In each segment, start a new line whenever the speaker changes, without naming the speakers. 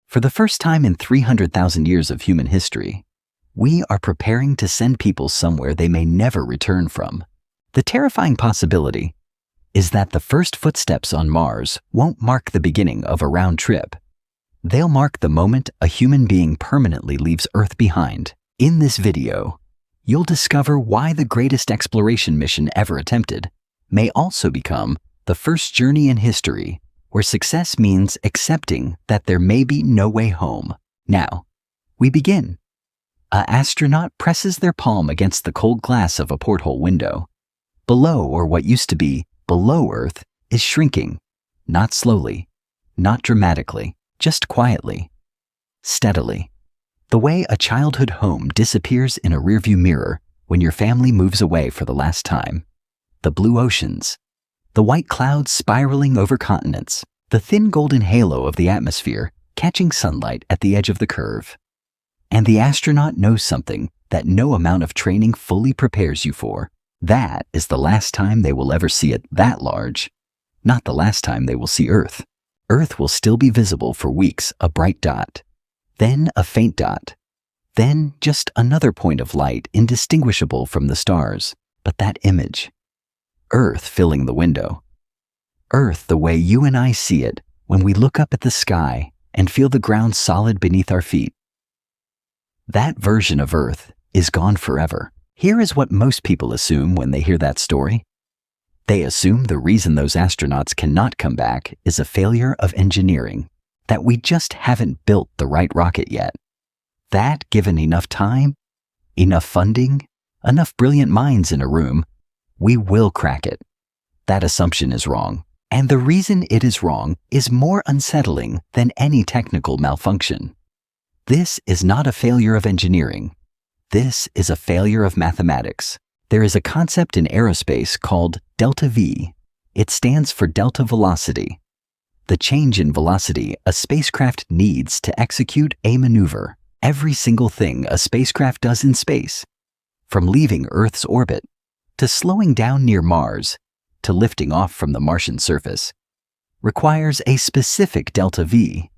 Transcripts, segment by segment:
For the first time in 300,000 years of human history, we are preparing to send people somewhere they may never return from. The terrifying possibility is that the first footsteps on Mars won't mark the beginning of a round trip. They'll mark the moment a human being permanently leaves Earth behind. In this video, you'll discover why the greatest exploration mission ever attempted may also become the first journey in history where success means accepting that there may be no way home. Now, we begin. An astronaut presses their palm against the cold glass of a porthole window. Below, or what used to be below Earth, is shrinking, not slowly, not dramatically, just quietly, steadily. The way a childhood home disappears in a rearview mirror when your family moves away for the last time. The blue oceans, the white clouds spiraling over continents, the thin golden halo of the atmosphere catching sunlight at the edge of the curve. And the astronaut knows something that no amount of training fully prepares you for. That is the last time they will ever see it that large, not the last time they will see Earth. Earth will still be visible for weeks, a bright dot, then a faint dot, then just another point of light indistinguishable from the stars. But that image, Earth filling the window, Earth the way you and I see it when we look up at the sky and feel the ground solid beneath our feet, that version of Earth is gone forever. Here is what most people assume when they hear that story. They assume the reason those astronauts cannot come back is a failure of engineering, that we just haven't built the right rocket yet. That, given enough time, enough funding, enough brilliant minds in a room, we will crack it. That assumption is wrong. And the reason it is wrong is more unsettling than any technical malfunction. This is not a failure of engineering. This is a failure of mathematics. There is a concept in aerospace called delta V. It stands for delta velocity, the change in velocity a spacecraft needs to execute a maneuver. Every single thing a spacecraft does in space, from leaving Earth's orbit, to slowing down near Mars, to lifting off from the Martian surface, requires a specific delta V.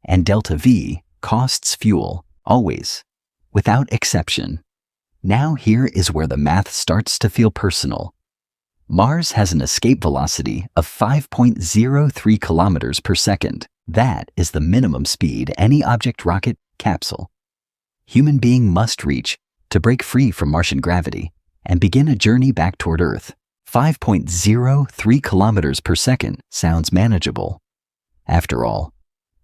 And delta V costs fuel, always, without exception. Now here is where the math starts to feel personal. Mars has an escape velocity of 5.03 kilometers per second. That is the minimum speed any object, rocket, capsule, human being must reach to break free from Martian gravity and begin a journey back toward Earth. 5.03 kilometers per second sounds manageable. After all,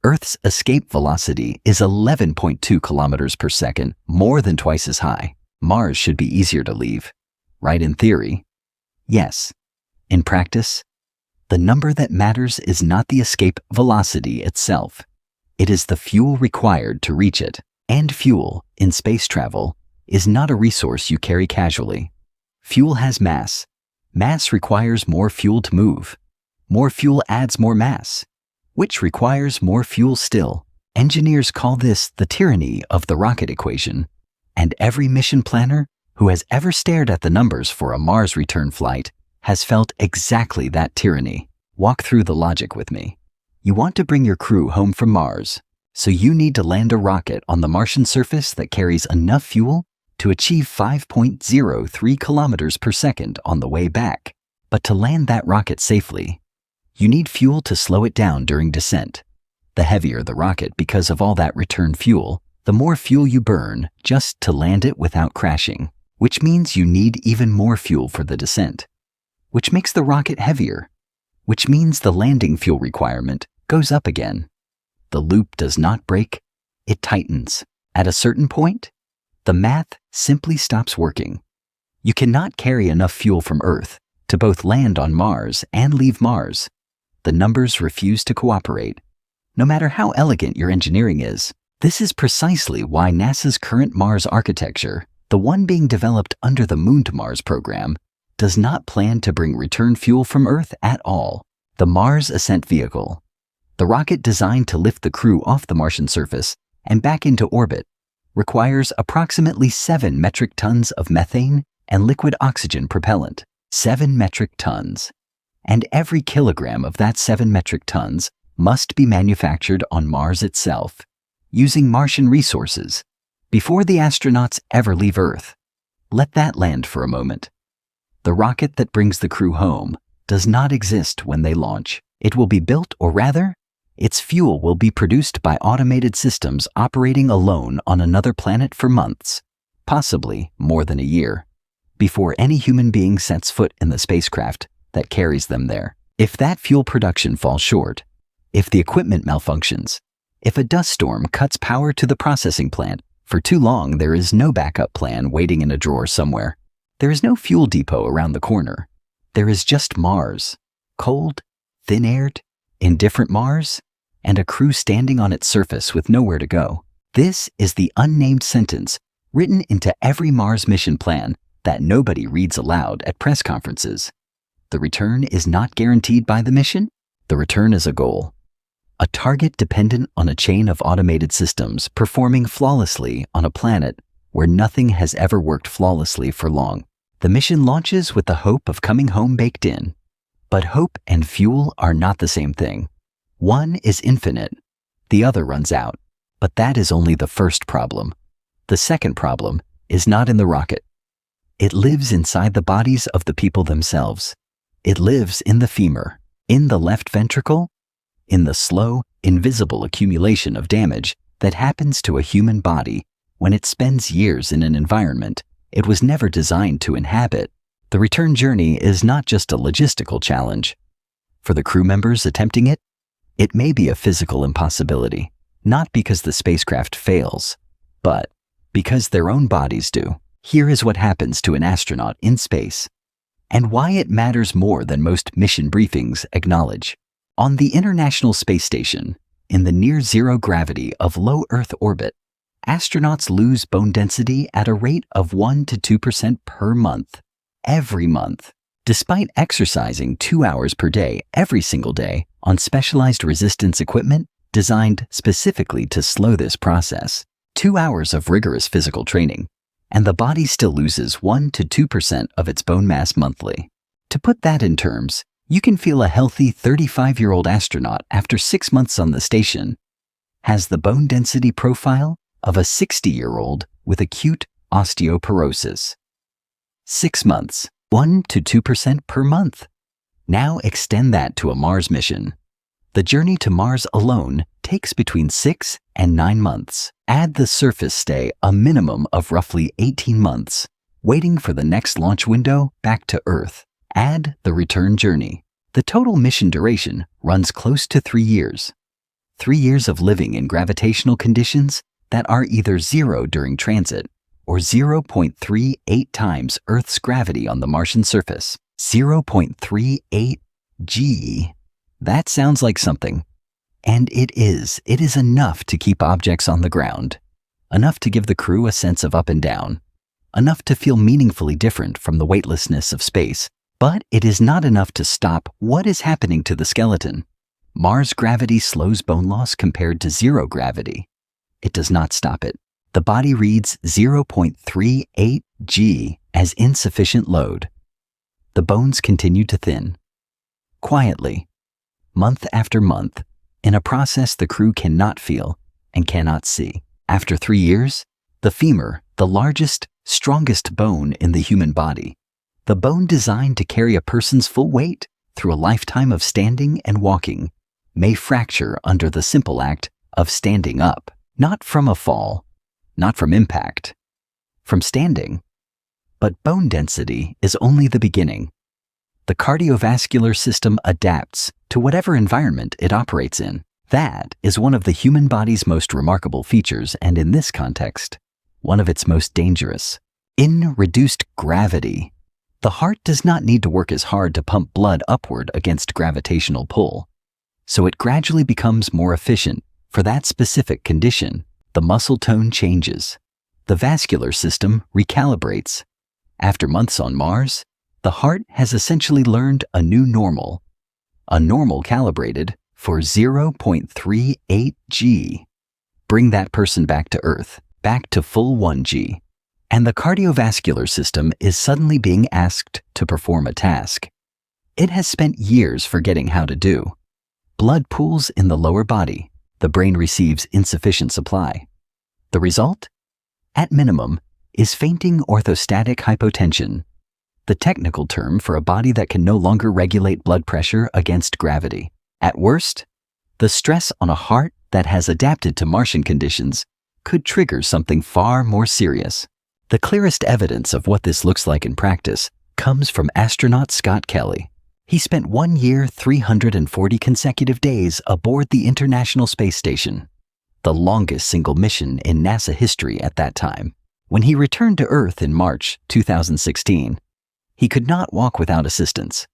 Earth's escape velocity is 11.2 kilometers per second, more than twice as high. Mars should be easier to leave, right? In theory, yes. In practice, the number that matters is not the escape velocity itself. It is the fuel required to reach it. And fuel, in space travel, is not a resource you carry casually. Fuel has mass. Mass requires more fuel to move. More fuel adds more mass, which requires more fuel still. Engineers call this the tyranny of the rocket equation. And every mission planner who has ever stared at the numbers for a Mars return flight has felt exactly that tyranny. Walk through the logic with me. You want to bring your crew home from Mars, so you need to land a rocket on the Martian surface that carries enough fuel to achieve 5.03 kilometers per second on the way back. But to land that rocket safely, you need fuel to slow it down during descent. The heavier the rocket because of all that return fuel, the more fuel you burn just to land it without crashing, which means you need even more fuel for the descent, which makes the rocket heavier, which means the landing fuel requirement goes up again. The loop does not break, it tightens. At a certain point, the math simply stops working. You cannot carry enough fuel from Earth to both land on Mars and leave Mars. The numbers refuse to cooperate, no matter how elegant your engineering is. This is precisely why NASA's current Mars architecture, the one being developed under the Moon to Mars program, does not plan to bring return fuel from Earth at all. The Mars Ascent Vehicle, the rocket designed to lift the crew off the Martian surface and back into orbit, requires approximately 7 metric tons of methane and liquid oxygen propellant. 7 metric tons. And every kilogram of that 7 metric tons must be manufactured on Mars itself, using Martian resources, before the astronauts ever leave Earth. Let that land for a moment. The rocket that brings the crew home does not exist when they launch. It will be built, or rather, its fuel will be produced by automated systems operating alone on another planet for months, possibly more than a year, before any human being sets foot in the spacecraft that carries them there. If that fuel production falls short, if the equipment malfunctions, if a dust storm cuts power to the processing plant for too long, there is no backup plan waiting in a drawer somewhere. There is no fuel depot around the corner. There is just Mars, cold, thin-aired, indifferent Mars, and a crew standing on its surface with nowhere to go. This is the unnamed sentence written into every Mars mission plan that nobody reads aloud at press conferences. The return is not guaranteed by the mission. The return is a goal. A target dependent on a chain of automated systems performing flawlessly on a planet where nothing has ever worked flawlessly for long. The mission launches with the hope of coming home baked in. But hope and fuel are not the same thing. One is infinite, the other runs out. But that is only the first problem. The second problem is not in the rocket. It lives inside the bodies of the people themselves. It lives in the femur, in the left ventricle, in the slow, invisible accumulation of damage that happens to a human body when it spends years in an environment it was never designed to inhabit. The return journey is not just a logistical challenge. For the crew members attempting it, it may be a physical impossibility, not because the spacecraft fails, but because their own bodies do. Here is what happens to an astronaut in space, and why it matters more than most mission briefings acknowledge. On the International Space Station, in the near-zero gravity of low Earth orbit, astronauts lose bone density at a rate of 1 to 2% per month, every month. Despite exercising 2 hours per day every single day on specialized resistance equipment designed specifically to slow this process, 2 hours of rigorous physical training, and the body still loses 1 to 2% of its bone mass monthly. To put that in terms, you can feel a healthy 35-year-old astronaut after 6 months on the station has the bone density profile of a 60-year-old with acute osteoporosis. 6 months, 1 to 2% per month. Now extend that to a Mars mission. The journey to Mars alone takes between 6 and 9 months. Add the surface stay, a minimum of roughly 18 months, waiting for the next launch window back to Earth. Add the return journey. The total mission duration runs close to 3 years. 3 years of living in gravitational conditions that are either zero during transit or 0.38 times Earth's gravity on the Martian surface. 0.38 G. That sounds like something. And it is. It is enough to keep objects on the ground. Enough to give the crew a sense of up and down. Enough to feel meaningfully different from the weightlessness of space. But it is not enough to stop what is happening to the skeleton. Mars gravity slows bone loss compared to zero gravity. It does not stop it. The body reads 0.38 G as insufficient load. The bones continue to thin. Quietly, month after month, in a process the crew cannot feel and cannot see. After 3 years, the femur, the largest, strongest bone in the human body, the bone designed to carry a person's full weight through a lifetime of standing and walking, may fracture under the simple act of standing up, not from a fall, not from impact, from standing. But bone density is only the beginning. The cardiovascular system adapts to whatever environment it operates in. That is one of the human body's most remarkable features, and in this context, one of its most dangerous. In reduced gravity, the heart does not need to work as hard to pump blood upward against gravitational pull, so it gradually becomes more efficient for that specific condition. The muscle tone changes. The vascular system recalibrates. After months on Mars, the heart has essentially learned a new normal, a normal calibrated for 0.38 G. Bring that person back to Earth, back to full 1 G. And the cardiovascular system is suddenly being asked to perform a task it has spent years forgetting how to do. blood pools in the lower body. The brain receives insufficient supply. The result? At minimum, is fainting orthostatic hypotension, the technical term for a body that can no longer regulate blood pressure against gravity. At worst, the stress on a heart that has adapted to Martian conditions could trigger something far more serious. The clearest evidence of what this looks like in practice comes from astronaut Scott Kelly. He spent 1 year, 340 consecutive days aboard the International Space Station, the longest single mission in NASA history at that time. When he returned to Earth in March 2016, he could not walk without assistance.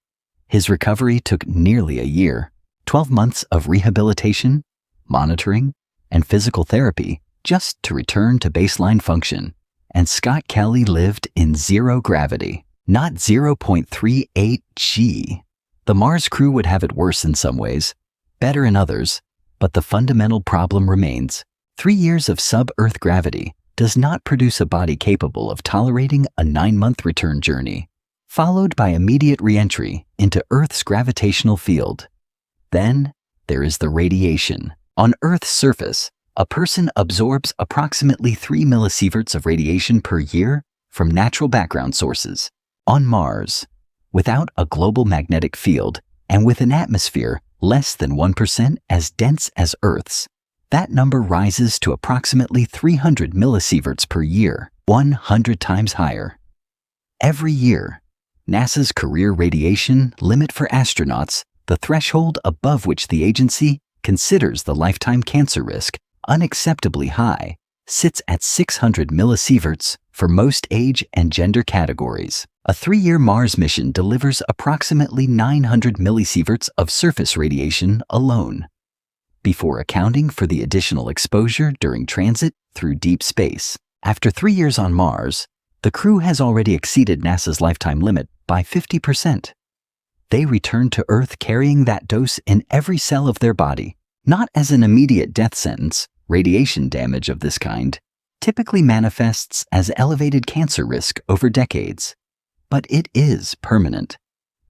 His recovery took nearly a year, 12 months of rehabilitation, monitoring, and physical therapy just to return to baseline function. And Scott Kelly lived in zero gravity, not 0.38 g. The Mars crew would have it worse in some ways, better in others, but the fundamental problem remains. 3 years of sub-Earth gravity does not produce a body capable of tolerating a 9-month return journey, followed by immediate re-entry into Earth's gravitational field. Then there is the radiation. On Earth's surface, a person absorbs approximately 3 millisieverts of radiation per year from natural background sources. On Mars, without a global magnetic field and with an atmosphere less than 1% as dense as Earth's, that number rises to approximately 300 millisieverts per year, 100 times higher. Every year, NASA's career radiation limit for astronauts, the threshold above which the agency considers the lifetime cancer risk unacceptably high, sits at 600 millisieverts for most age and gender categories. A 3-year Mars mission delivers approximately 900 millisieverts of surface radiation alone, before accounting for the additional exposure during transit through deep space. After 3 years on Mars, the crew has already exceeded NASA's lifetime limit by 50%. They return to Earth carrying that dose in every cell of their body, not as an immediate death sentence. Radiation damage of this kind typically manifests as elevated cancer risk over decades, but it is permanent,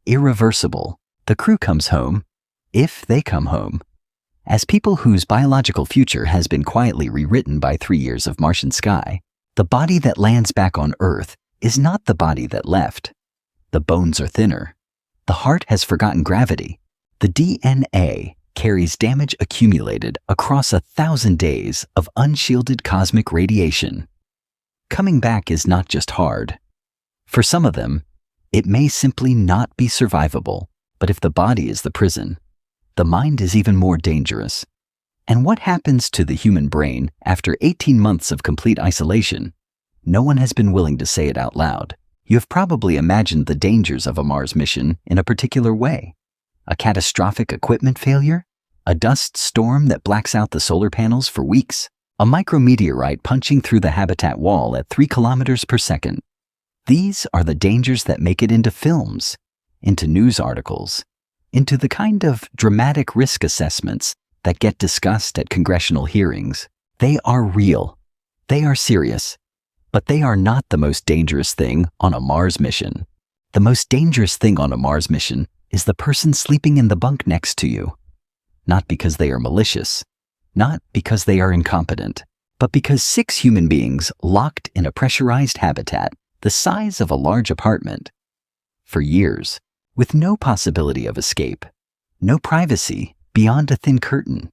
irreversible. The crew comes home, if they come home, as people whose biological future has been quietly rewritten by 3 years of Martian sky. The body that lands back on Earth is not the body that left. The bones are thinner. The heart has forgotten gravity. The DNA carries damage accumulated across 1,000 days of unshielded cosmic radiation. Coming back is not just hard. For some of them, it may simply not be survivable. But if the body is the prison, the mind is even more dangerous. And what happens to the human brain after 18 months of complete isolation? No one has been willing to say it out loud. You have probably imagined the dangers of a Mars mission in a particular way. A catastrophic equipment failure? A dust storm that blacks out the solar panels for weeks? A micrometeorite punching through the habitat wall at 3 kilometers per second? These are the dangers that make it into films, into news articles, into the kind of dramatic risk assessments that get discussed at congressional hearings. They are real. They are serious. But they are not the most dangerous thing on a Mars mission. The most dangerous thing on a Mars mission is the person sleeping in the bunk next to you. Not because they are malicious, not because they are incompetent, but because 6 human beings locked in a pressurized habitat the size of a large apartment, for years, with no possibility of escape, no privacy beyond a thin curtain,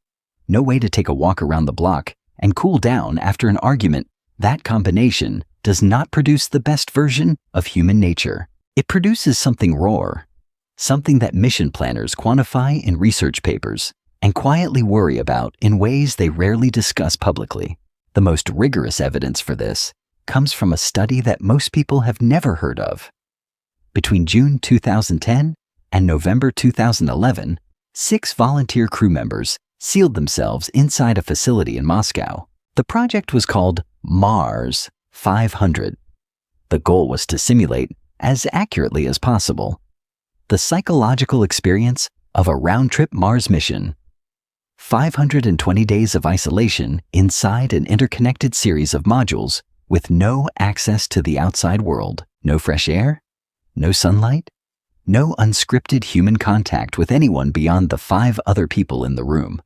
no way to take a walk around the block and cool down after an argument. That combination does not produce the best version of human nature. It produces something raw, something that mission planners quantify in research papers and quietly worry about in ways they rarely discuss publicly. The most rigorous evidence for this comes from a study that most people have never heard of. Between June 2010 and November 2011, 6 volunteer crew members sealed themselves inside a facility in Moscow. The project was called Mars 500. The goal was to simulate, as accurately as possible, the psychological experience of a round-trip Mars mission. 520 days of isolation inside an interconnected series of modules with no access to the outside world, no fresh air, no sunlight, No unscripted human contact with anyone beyond the 5 other people in the room.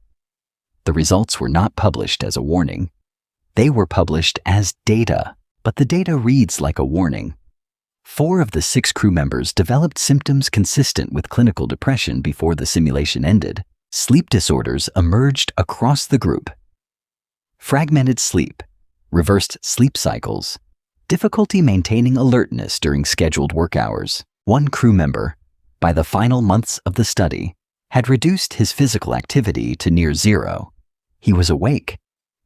The results were not published as a warning. They were published as data, but the data reads like a warning. 4 of the 6 crew members developed symptoms consistent with clinical depression before the simulation ended. Sleep disorders emerged across the group. Fragmented sleep, reversed sleep cycles, difficulty maintaining alertness during scheduled work hours. One crew member, by the final months of the study, had reduced his physical activity to near zero. He was awake.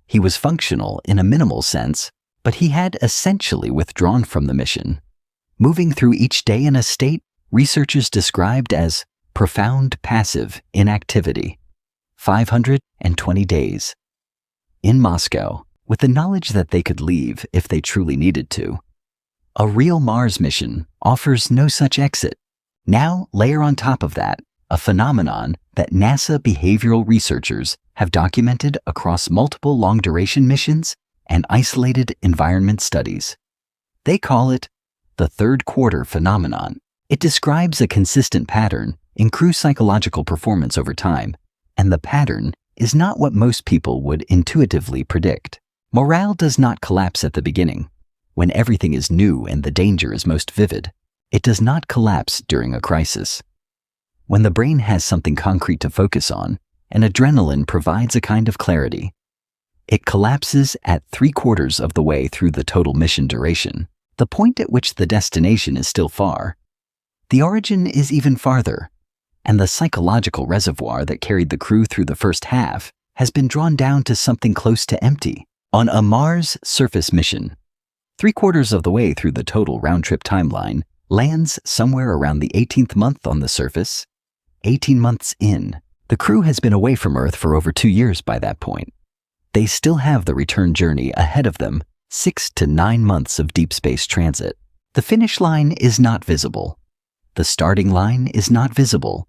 He was functional in a minimal sense, but he had essentially withdrawn from the mission, moving through each day in a state researchers described as profound passive inactivity. 520 days. In Moscow, with the knowledge that they could leave if they truly needed to. A real Mars mission offers no such exit. Now layer on top of that a phenomenon that NASA behavioral researchers have documented across multiple long-duration missions and isolated environment studies. They call it the third quarter phenomenon. It describes a consistent pattern in crew psychological performance over time, and the pattern is not what most people would intuitively predict. Morale does not collapse at the beginning, when everything is new and the danger is most vivid. It does not collapse during a crisis. When the brain has something concrete to focus on, and adrenaline provides a kind of clarity, it collapses at 3/4 of the way through the total mission duration, the point at which the destination is still far. The origin is even farther, and the psychological reservoir that carried the crew through the first half has been drawn down to something close to empty. On a Mars surface mission, 3/4 of the way through the total round-trip timeline lands somewhere around the 18th month on the surface. 18 months in, the crew has been away from Earth for over 2 years by that point. They still have the return journey ahead of them, 6 to 9 months of deep space transit. The finish line is not visible. The starting line is not visible.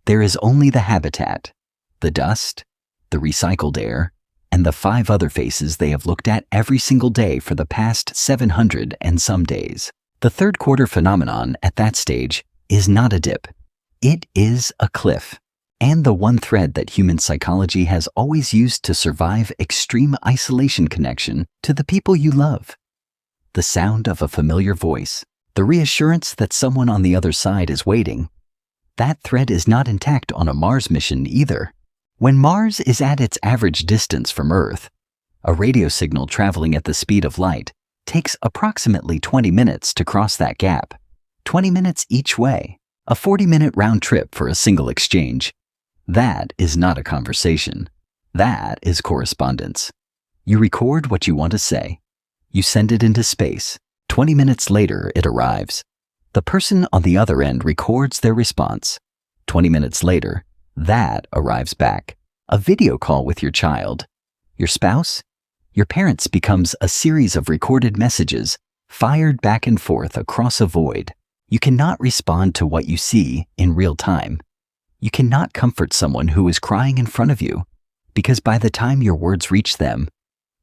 There is only the habitat, the dust, the recycled air, and the 5 other faces they have looked at every single day for the past 700 and some days. The third quarter phenomenon at that stage is not a dip. It is a cliff, and the one thread that human psychology has always used to survive extreme isolation connection to the people you love. The sound of a familiar voice, the reassurance that someone on the other side is waiting. That thread is not intact on a Mars mission either. When Mars is at its average distance from Earth, a radio signal traveling at the speed of light takes approximately 20 minutes to cross that gap. 20 minutes each way, a 40-minute round trip for a single exchange. That is not a conversation. That is correspondence. You record what you want to say. You send it into space. 20 minutes later, it arrives. The person on the other end records their response. 20 minutes later, that arrives back. A video call with your child, your spouse, your parents becomes a series of recorded messages fired back and forth across a void. You cannot respond to what you see in real time. You cannot comfort someone who is crying in front of you, because by the time your words reach them,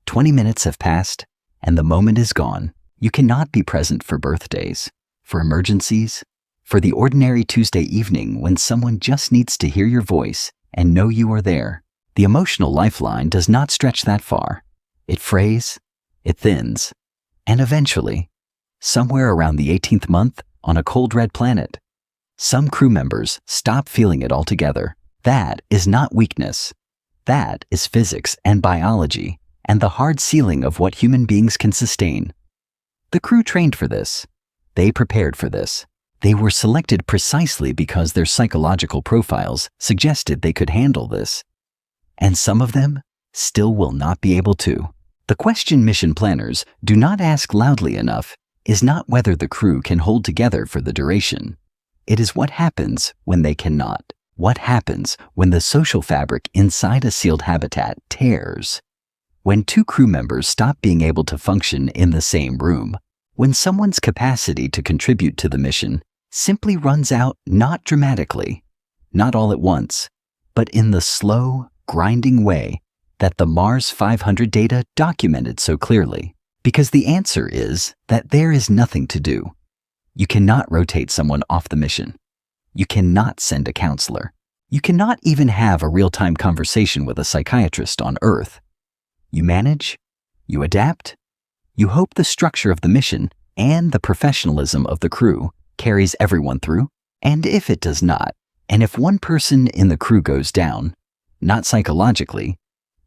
20 minutes have passed and the moment is gone. You cannot be present for birthdays, for emergencies, for the ordinary Tuesday evening when someone just needs to hear your voice and know you are there. The emotional lifeline does not stretch that far. It frays, it thins, and eventually, somewhere around the 18th month on a cold red planet, some crew members stop feeling it altogether. That is not weakness. That is physics and biology and the hard ceiling of what human beings can sustain. The crew trained for this. They prepared for this. They were selected precisely because their psychological profiles suggested they could handle this. And some of them still will not be able to. The question mission planners do not ask loudly enough is not whether the crew can hold together for the duration. It is what happens when they cannot. What happens when the social fabric inside a sealed habitat tears? When 2 crew members stop being able to function in the same room. When someone's capacity to contribute to the mission simply runs out, not dramatically, not all at once, but in the slow, grinding way that the Mars 500 data documented so clearly. Because the answer is that there is nothing to do. You cannot rotate someone off the mission. You cannot send a counselor. You cannot even have a real-time conversation with a psychiatrist on Earth. You manage, you adapt, you hope the structure of the mission and the professionalism of the crew carries everyone through, and if it does not, and if one person in the crew goes down, not psychologically,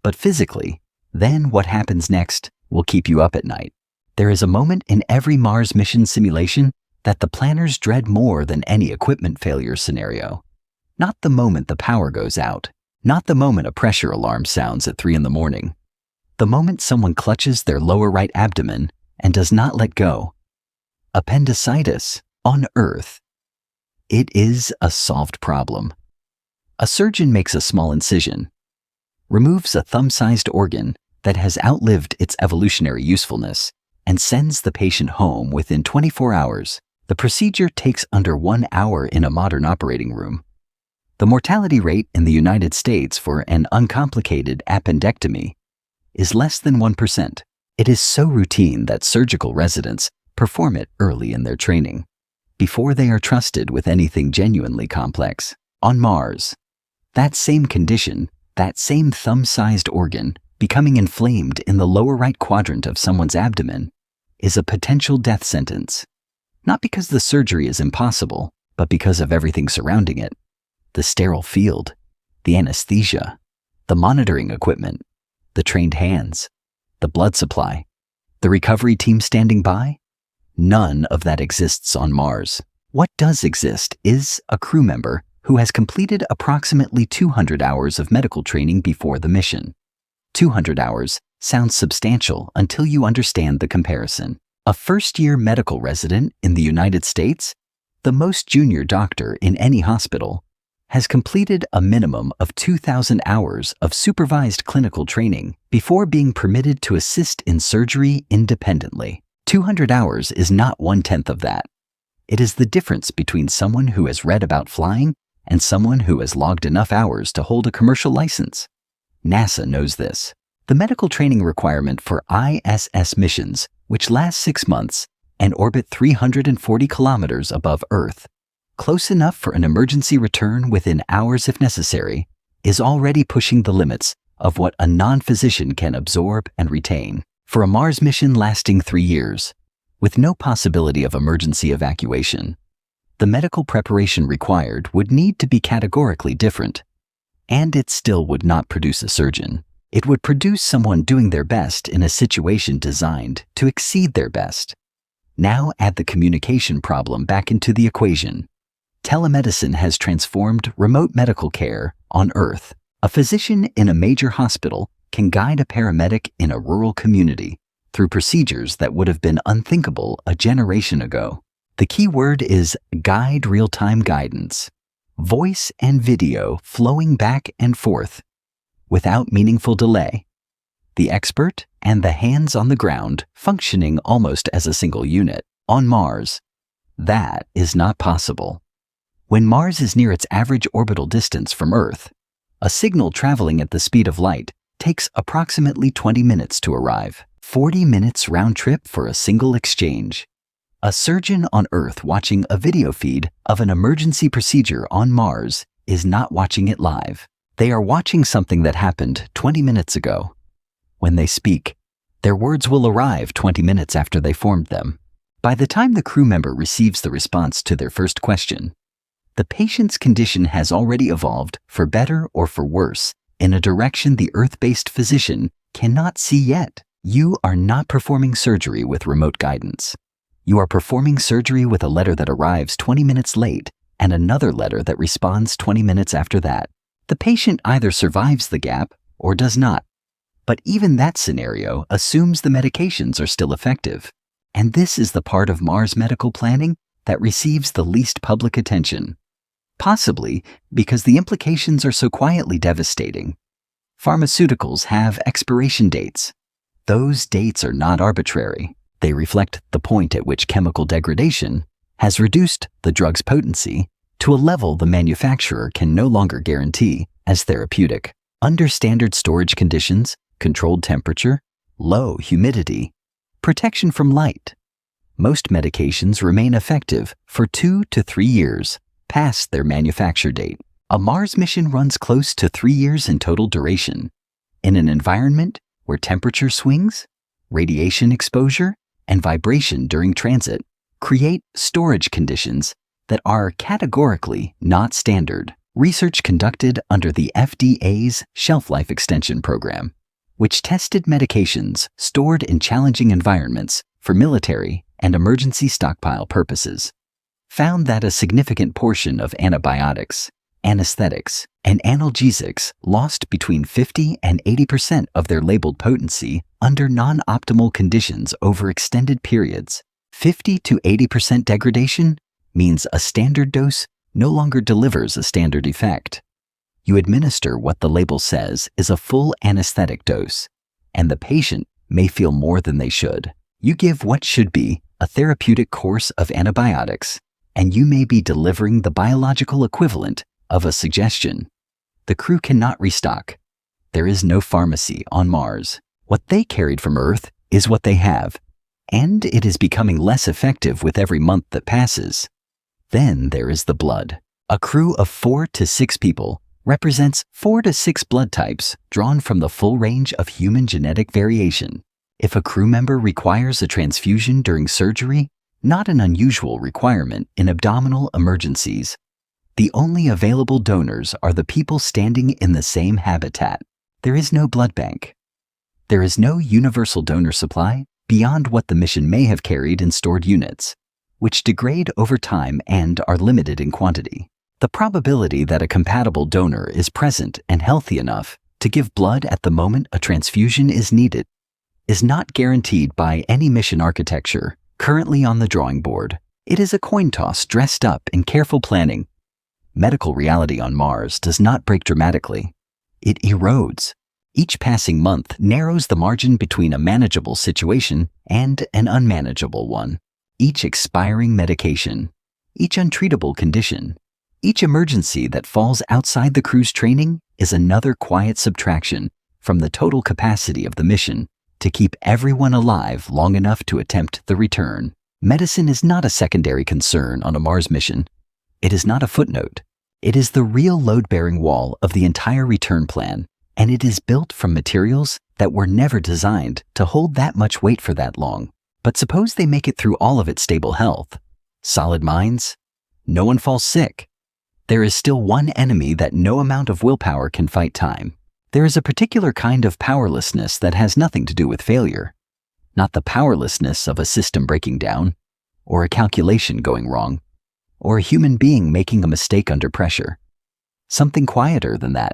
but physically, then what happens next will keep you up at night. There is a moment in every Mars mission simulation that the planners dread more than any equipment failure scenario. Not the moment the power goes out, not the moment a pressure alarm sounds at 3 a.m, the moment someone clutches their lower right abdomen and does not let go. Appendicitis on Earth. It is a solved problem. A surgeon makes a small incision, removes a thumb-sized organ that has outlived its evolutionary usefulness, and sends the patient home within 24 hours. The procedure takes under 1 hour in a modern operating room. The mortality rate in the United States for an uncomplicated appendectomy is less than 1%. It is so routine that surgical residents perform it early in their training, before they are trusted with anything genuinely complex. On Mars, that same condition, that same thumb-sized organ becoming inflamed in the lower right quadrant of someone's abdomen, is a potential death sentence. Not because the surgery is impossible, but because of everything surrounding it. The sterile field, the anesthesia, the monitoring equipment, the trained hands, the blood supply, the recovery team standing by. None of that exists on Mars. What does exist is a crew member who has completed approximately 200 hours of medical training before the mission. 200 hours sounds substantial until you understand the comparison. A first-year medical resident in the United States, the most junior doctor in any hospital, has completed a minimum of 2,000 hours of supervised clinical training before being permitted to assist in surgery independently. 200 hours is not 1/10 of that. It is the difference between someone who has read about flying and someone who has logged enough hours to hold a commercial license. NASA knows this. The medical training requirement for ISS missions, which last 6 months and orbit 340 kilometers above Earth, close enough for an emergency return within hours if necessary, is already pushing the limits of what a non-physician can absorb and retain. For a Mars mission lasting 3 years, with no possibility of emergency evacuation, the medical preparation required would need to be categorically different. And it still would not produce a surgeon. It would produce someone doing their best in a situation designed to exceed their best. Now add the communication problem back into the equation. Telemedicine has transformed remote medical care on Earth. A physician in a major hospital can guide a paramedic in a rural community through procedures that would have been unthinkable a generation ago. The key word is guide real-time guidance. Voice and video flowing back and forth without meaningful delay. The expert and the hands on the ground functioning almost as a single unit. On Mars, that is not possible. When Mars is near its average orbital distance from Earth, a signal traveling at the speed of light takes approximately 20 minutes to arrive. 40 minutes round trip for a single exchange. A surgeon on Earth watching a video feed of an emergency procedure on Mars is not watching it live. They are watching something that happened 20 minutes ago. When they speak, their words will arrive 20 minutes after they formed them. By the time the crew member receives the response to their first question, the patient's condition has already evolved, for better or for worse, in a direction the Earth-based physician cannot see yet. You are not performing surgery with remote guidance. You are performing surgery with a letter that arrives 20 minutes late and another letter that responds 20 minutes after that. The patient either survives the gap or does not. But even that scenario assumes the medications are still effective. And this is the part of Mars medical planning that receives the least public attention. Possibly because the implications are so quietly devastating. Pharmaceuticals have expiration dates. Those dates are not arbitrary. They reflect the point at which chemical degradation has reduced the drug's potency to a level the manufacturer can no longer guarantee as therapeutic. Under standard storage conditions, controlled temperature, low humidity, protection from light, most medications remain effective for 2 to 3 years. past their manufacture date. A Mars mission runs close to 3 years in total duration. In an environment where temperature swings, radiation exposure, and vibration during transit create storage conditions that are categorically not standard. Research conducted under the FDA's Shelf Life Extension Program, which tested medications stored in challenging environments for military and emergency stockpile purposes, found that a significant portion of antibiotics, anesthetics, and analgesics lost between 50 and 80% of their labeled potency under non-optimal conditions over extended periods. 50 to 80% degradation means a standard dose no longer delivers a standard effect. You administer what the label says is a full anesthetic dose, and the patient may feel more than they should. You give what should be a therapeutic course of antibiotics, and you may be delivering the biological equivalent of a suggestion. The crew cannot restock. There is no pharmacy on Mars. What they carried from Earth is what they have, and it is becoming less effective with every month that passes. Then there is the blood. A crew of 4 to 6 people represents 4 to 6 blood types drawn from the full range of human genetic variation. If a crew member requires a transfusion during surgery, not an unusual requirement in abdominal emergencies, the only available donors are the people standing in the same habitat. There is no blood bank. There is no universal donor supply beyond what the mission may have carried in stored units, which degrade over time and are limited in quantity. The probability that a compatible donor is present and healthy enough to give blood at the moment a transfusion is needed is not guaranteed by any mission architecture currently on the drawing board. It is a coin toss dressed up in careful planning. Medical reality on Mars does not break dramatically. It erodes. Each passing month narrows the margin between a manageable situation and an unmanageable one. Each expiring medication, each untreatable condition, each emergency that falls outside the crew's training is another quiet subtraction from the total capacity of the mission to keep everyone alive long enough to attempt the return. Medicine is not a secondary concern on a Mars mission. It is not a footnote. It is the real load-bearing wall of the entire return plan, and it is built from materials that were never designed to hold that much weight for that long. But suppose they make it through all of its stable health, solid minds, no one falls sick. There is still one enemy that no amount of willpower can fight: time. There is a particular kind of powerlessness that has nothing to do with failure, not the powerlessness of a system breaking down, or a calculation going wrong, or a human being making a mistake under pressure. Something quieter than that,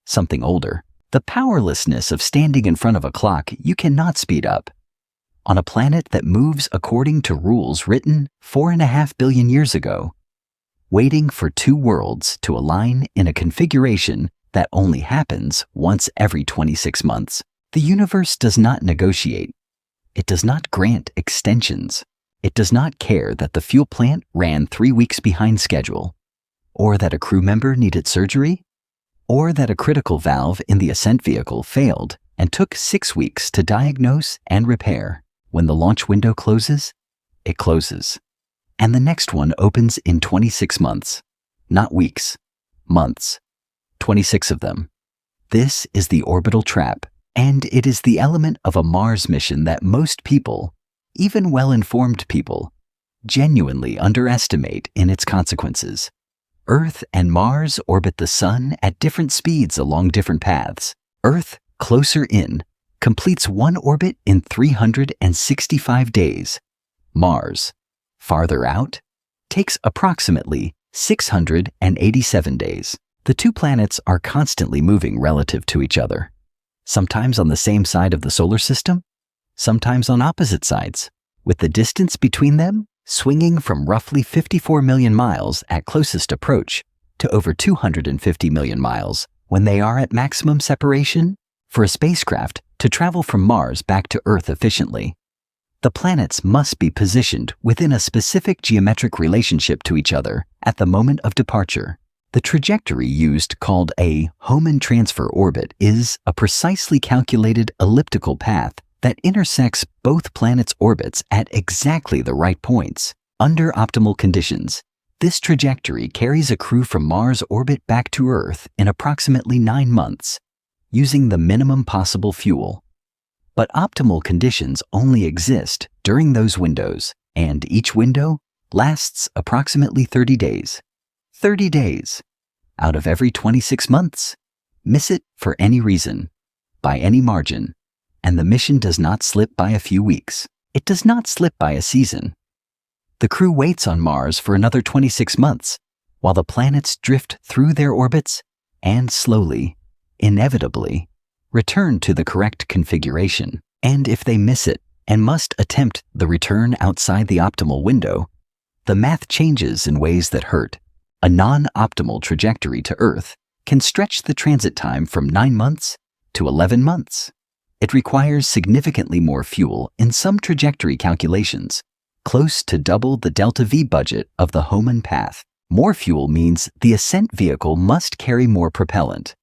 something older. The powerlessness of standing in front of a clock you cannot speed up. On a planet that moves according to rules written 4.5 billion years ago, waiting for 2 worlds to align in a configuration that only happens once every 26 months. The universe does not negotiate. It does not grant extensions. It does not care that the fuel plant ran 3 weeks behind schedule, or that a crew member needed surgery, or that a critical valve in the ascent vehicle failed and took 6 weeks to diagnose and repair. When the launch window closes, it closes. And the next one opens in 26 months. Not weeks, months. 26 of them. This is the orbital trap, and it is the element of a Mars mission that most people, even well-informed people, genuinely underestimate in its consequences. Earth and Mars orbit the Sun at different speeds along different paths. Earth, closer in, completes one orbit in 365 days. Mars, farther out, takes approximately 687 days. The 2 planets are constantly moving relative to each other, sometimes on the same side of the solar system, sometimes on opposite sides, with the distance between them swinging from roughly 54 million miles at closest approach to over 250 million miles when they are at maximum separation for a spacecraft to travel from Mars back to Earth efficiently. The planets must be positioned within a specific geometric relationship to each other at the moment of departure. The trajectory used, called a Hohmann transfer orbit, is a precisely calculated elliptical path that intersects both planets' orbits at exactly the right points. Under optimal conditions, This trajectory carries a crew from Mars' orbit back to Earth in approximately 9 months, using the minimum possible fuel. But optimal conditions only exist during those windows, and each window lasts approximately 30 days. 30 days out of every 26 months. Miss it for any reason, by any margin, and the mission does not slip by a few weeks. It does not slip by a season. The crew waits on Mars for another 26 months, while the planets drift through their orbits and slowly, inevitably, return to the correct configuration. And if they miss it and must attempt the return outside the optimal window, the math changes in ways that hurt. A non-optimal trajectory to Earth can stretch the transit time from 9 months to 11 months. It requires significantly more fuel in some trajectory calculations, close to double the delta-v budget of the Hohmann path. More fuel means the ascent vehicle must carry more propellant,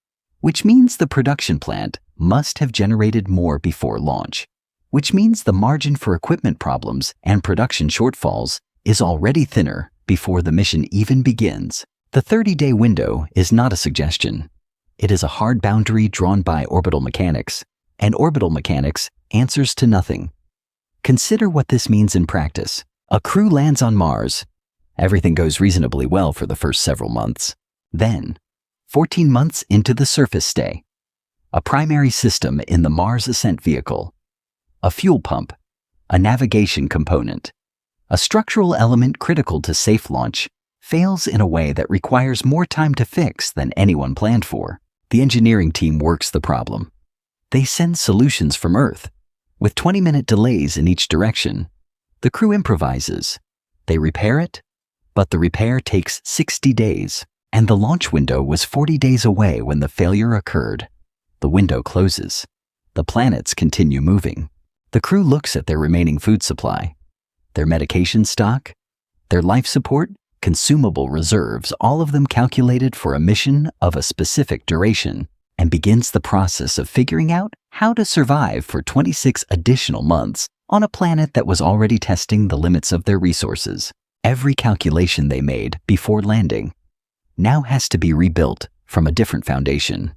which means the production plant must have generated more before launch, which means the margin for equipment problems and production shortfalls is already thinner before the mission even begins. The 30-day window is not a suggestion. It is a hard boundary drawn by orbital mechanics, and orbital mechanics answers to nothing. Consider what this means in practice. A crew lands on Mars. Everything goes reasonably well for the first several months. Then, 14 months into the surface stay, a primary system in the Mars ascent vehicle, a fuel pump, a navigation component, a structural element critical to safe launch, fails in a way that requires more time to fix than anyone planned for. The engineering team works the problem. They send solutions from Earth, with 20-minute delays in each direction. The crew improvises. They repair it, but the repair takes 60 days, and the launch window was 40 days away when the failure occurred. The window closes. The planets continue moving. The crew looks at their remaining food supply, their medication stock, their life support, consumable reserves, all of them calculated for a mission of a specific duration, and begins the process of figuring out how to survive for 26 additional months on a planet that was already testing the limits of their resources. Every calculation they made before landing now has to be rebuilt from a different foundation.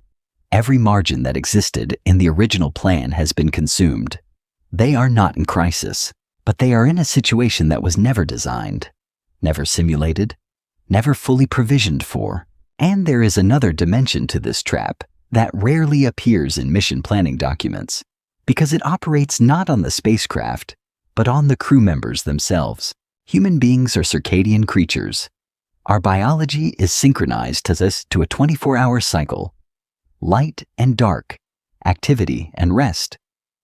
Every margin that existed in the original plan has been consumed. They are not in crisis, but they are in a situation that was never designed, never simulated, never fully provisioned for. And there is another dimension to this trap that rarely appears in mission planning documents, because it operates not on the spacecraft, but on the crew members themselves. Human beings are circadian creatures. Our biology is synchronized to a 24-hour cycle. Light and dark, activity and rest,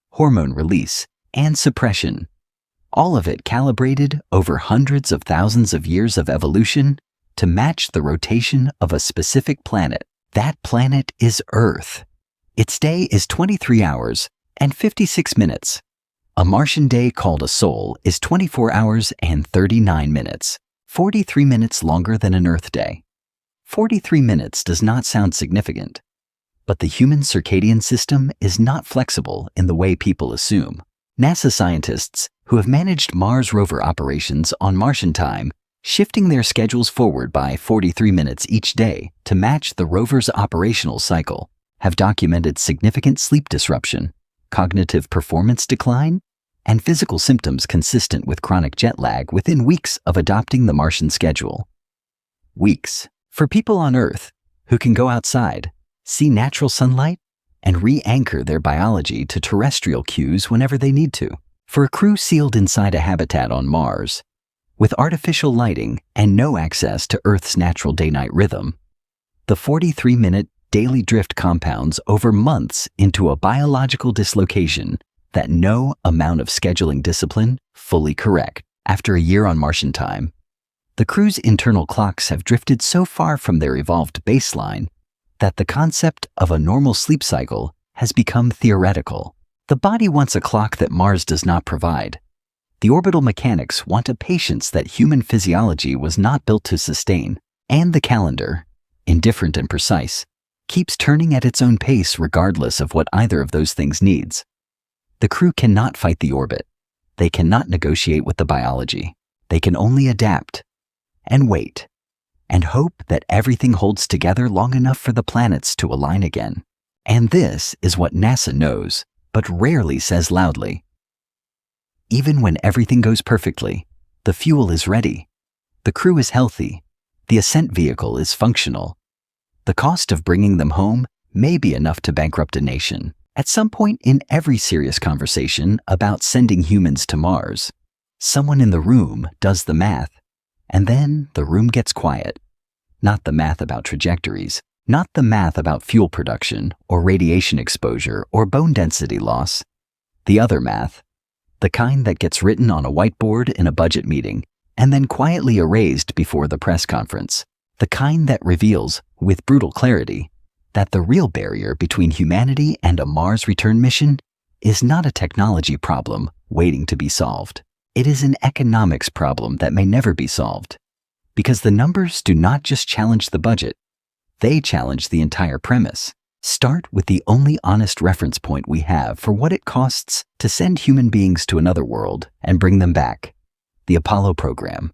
hormone release and suppression, all of it calibrated over hundreds of thousands of years of evolution to match the rotation of a specific planet. That planet is Earth. Its day is 23 hours and 56 minutes. A Martian day called a sol is 24 hours and 39 minutes, 43 minutes longer than an Earth day. 43 minutes does not sound significant, but the human circadian system is not flexible in the way people assume. NASA scientists who have managed Mars rover operations on Martian time, shifting their schedules forward by 43 minutes each day to match the rover's operational cycle, have documented significant sleep disruption, cognitive performance decline, and physical symptoms consistent with chronic jet lag within weeks of adopting the Martian schedule. Weeks. For people on Earth who can go outside, see natural sunlight, and re-anchor their biology to terrestrial cues whenever they need to. For a crew sealed inside a habitat on Mars, with artificial lighting and no access to Earth's natural day-night rhythm, the 43-minute daily drift compounds over months into a biological dislocation that no amount of scheduling discipline fully correct. After a year on Martian time, the crew's internal clocks have drifted so far from their evolved baseline that the concept of a normal sleep cycle has become theoretical. The body wants a clock that Mars does not provide. The orbital mechanics want a patience that human physiology was not built to sustain, and the calendar, indifferent and precise, keeps turning at its own pace regardless of what either of those things needs. The crew cannot fight the orbit. They cannot negotiate with the biology. They can only adapt. and wait, and hope that everything holds together long enough for the planets to align again. And this is what NASA knows, but rarely says loudly. Even when everything goes perfectly, the fuel is ready, the crew is healthy, the ascent vehicle is functional, the cost of bringing them home may be enough to bankrupt a nation. At some point in every serious conversation about sending humans to Mars, someone in the room does the math, and then the room gets quiet. Not the math about trajectories, not the math about fuel production or radiation exposure or bone density loss. The other math, the kind that gets written on a whiteboard in a budget meeting and then quietly erased before the press conference. The kind that reveals, with brutal clarity, that the real barrier between humanity and a Mars return mission is not a technology problem waiting to be solved. It is an economics problem that may never be solved. Because the numbers do not just challenge the budget, they challenge the entire premise. Start with the only honest reference point we have for what it costs to send human beings to another world and bring them back. The Apollo program.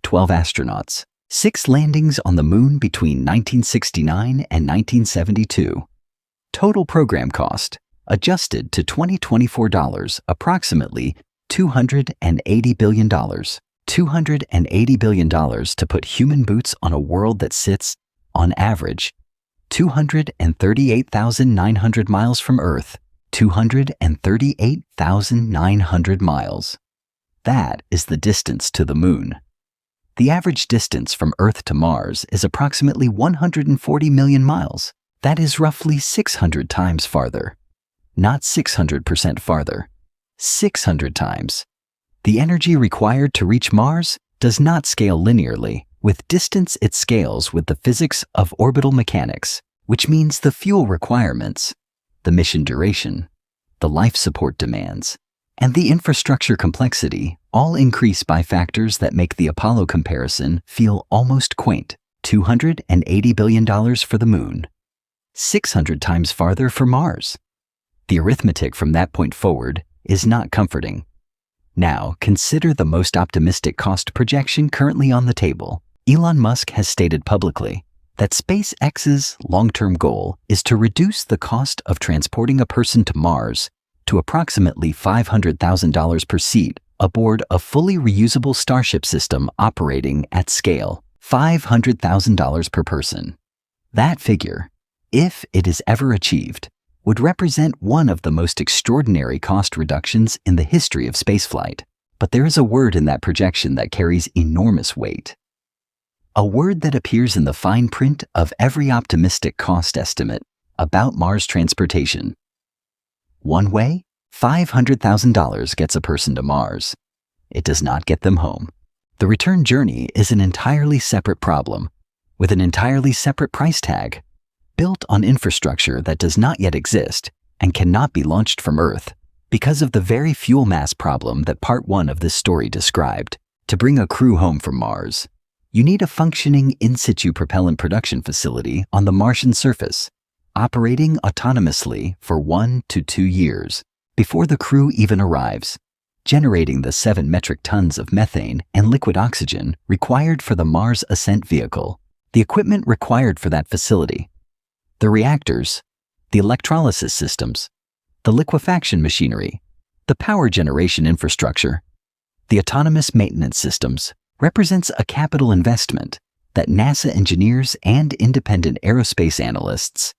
12 astronauts. 6 landings on the moon between 1969 and 1972. Total program cost, adjusted to 2024 dollars, approximately $280 billion. $280 billion to put human boots on a world that sits, on average, 238,900 miles from Earth. 238,900 miles. That is the distance to the moon. The average distance from Earth to Mars is approximately 140 million miles. That is roughly 600 times farther. Not 600% farther. 600 times. The energy required to reach Mars does not scale linearly. With distance, it scales with the physics of orbital mechanics, which means the fuel requirements, the mission duration, the life support demands, and the infrastructure complexity all increase by factors that make the Apollo comparison feel almost quaint. $280 billion for the moon. 600 times farther for Mars. The arithmetic from that point forward is not comforting. Now, consider the most optimistic cost projection currently on the table. Elon Musk has stated publicly that SpaceX's long-term goal is to reduce the cost of transporting a person to Mars to approximately $500,000 per seat aboard a fully reusable Starship system operating at scale. $500,000 per person. That figure, if it is ever achieved, would represent one of the most extraordinary cost reductions in the history of spaceflight. But there is a word in that projection that carries enormous weight. A word that appears in the fine print of every optimistic cost estimate about Mars transportation. One way, $500,000 gets a person to Mars. It does not get them home. The return journey is an entirely separate problem, with an entirely separate price tag, built on infrastructure that does not yet exist and cannot be launched from Earth because of the very fuel mass problem that part 1 of this story described. To bring a crew home from Mars, you need a functioning in situ propellant production facility on the Martian surface, operating autonomously for 1 to 2 years before the crew even arrives, generating the 7 metric tons of methane and liquid oxygen required for the Mars ascent vehicle. The equipment required for that facility, the reactors, the electrolysis systems, the liquefaction machinery, the power generation infrastructure, the autonomous maintenance systems, represents a capital investment that NASA engineers and independent aerospace analysts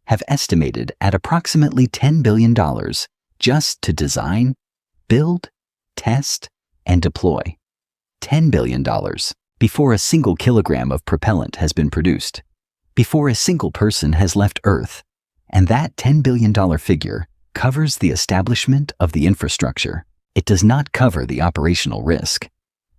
have estimated at approximately $10 billion just to design, build, test, and deploy. $10 billion before a single kilogram of propellant has been produced, before a single person has left Earth. And that $10 billion figure covers the establishment of the infrastructure. It does not cover the operational risk.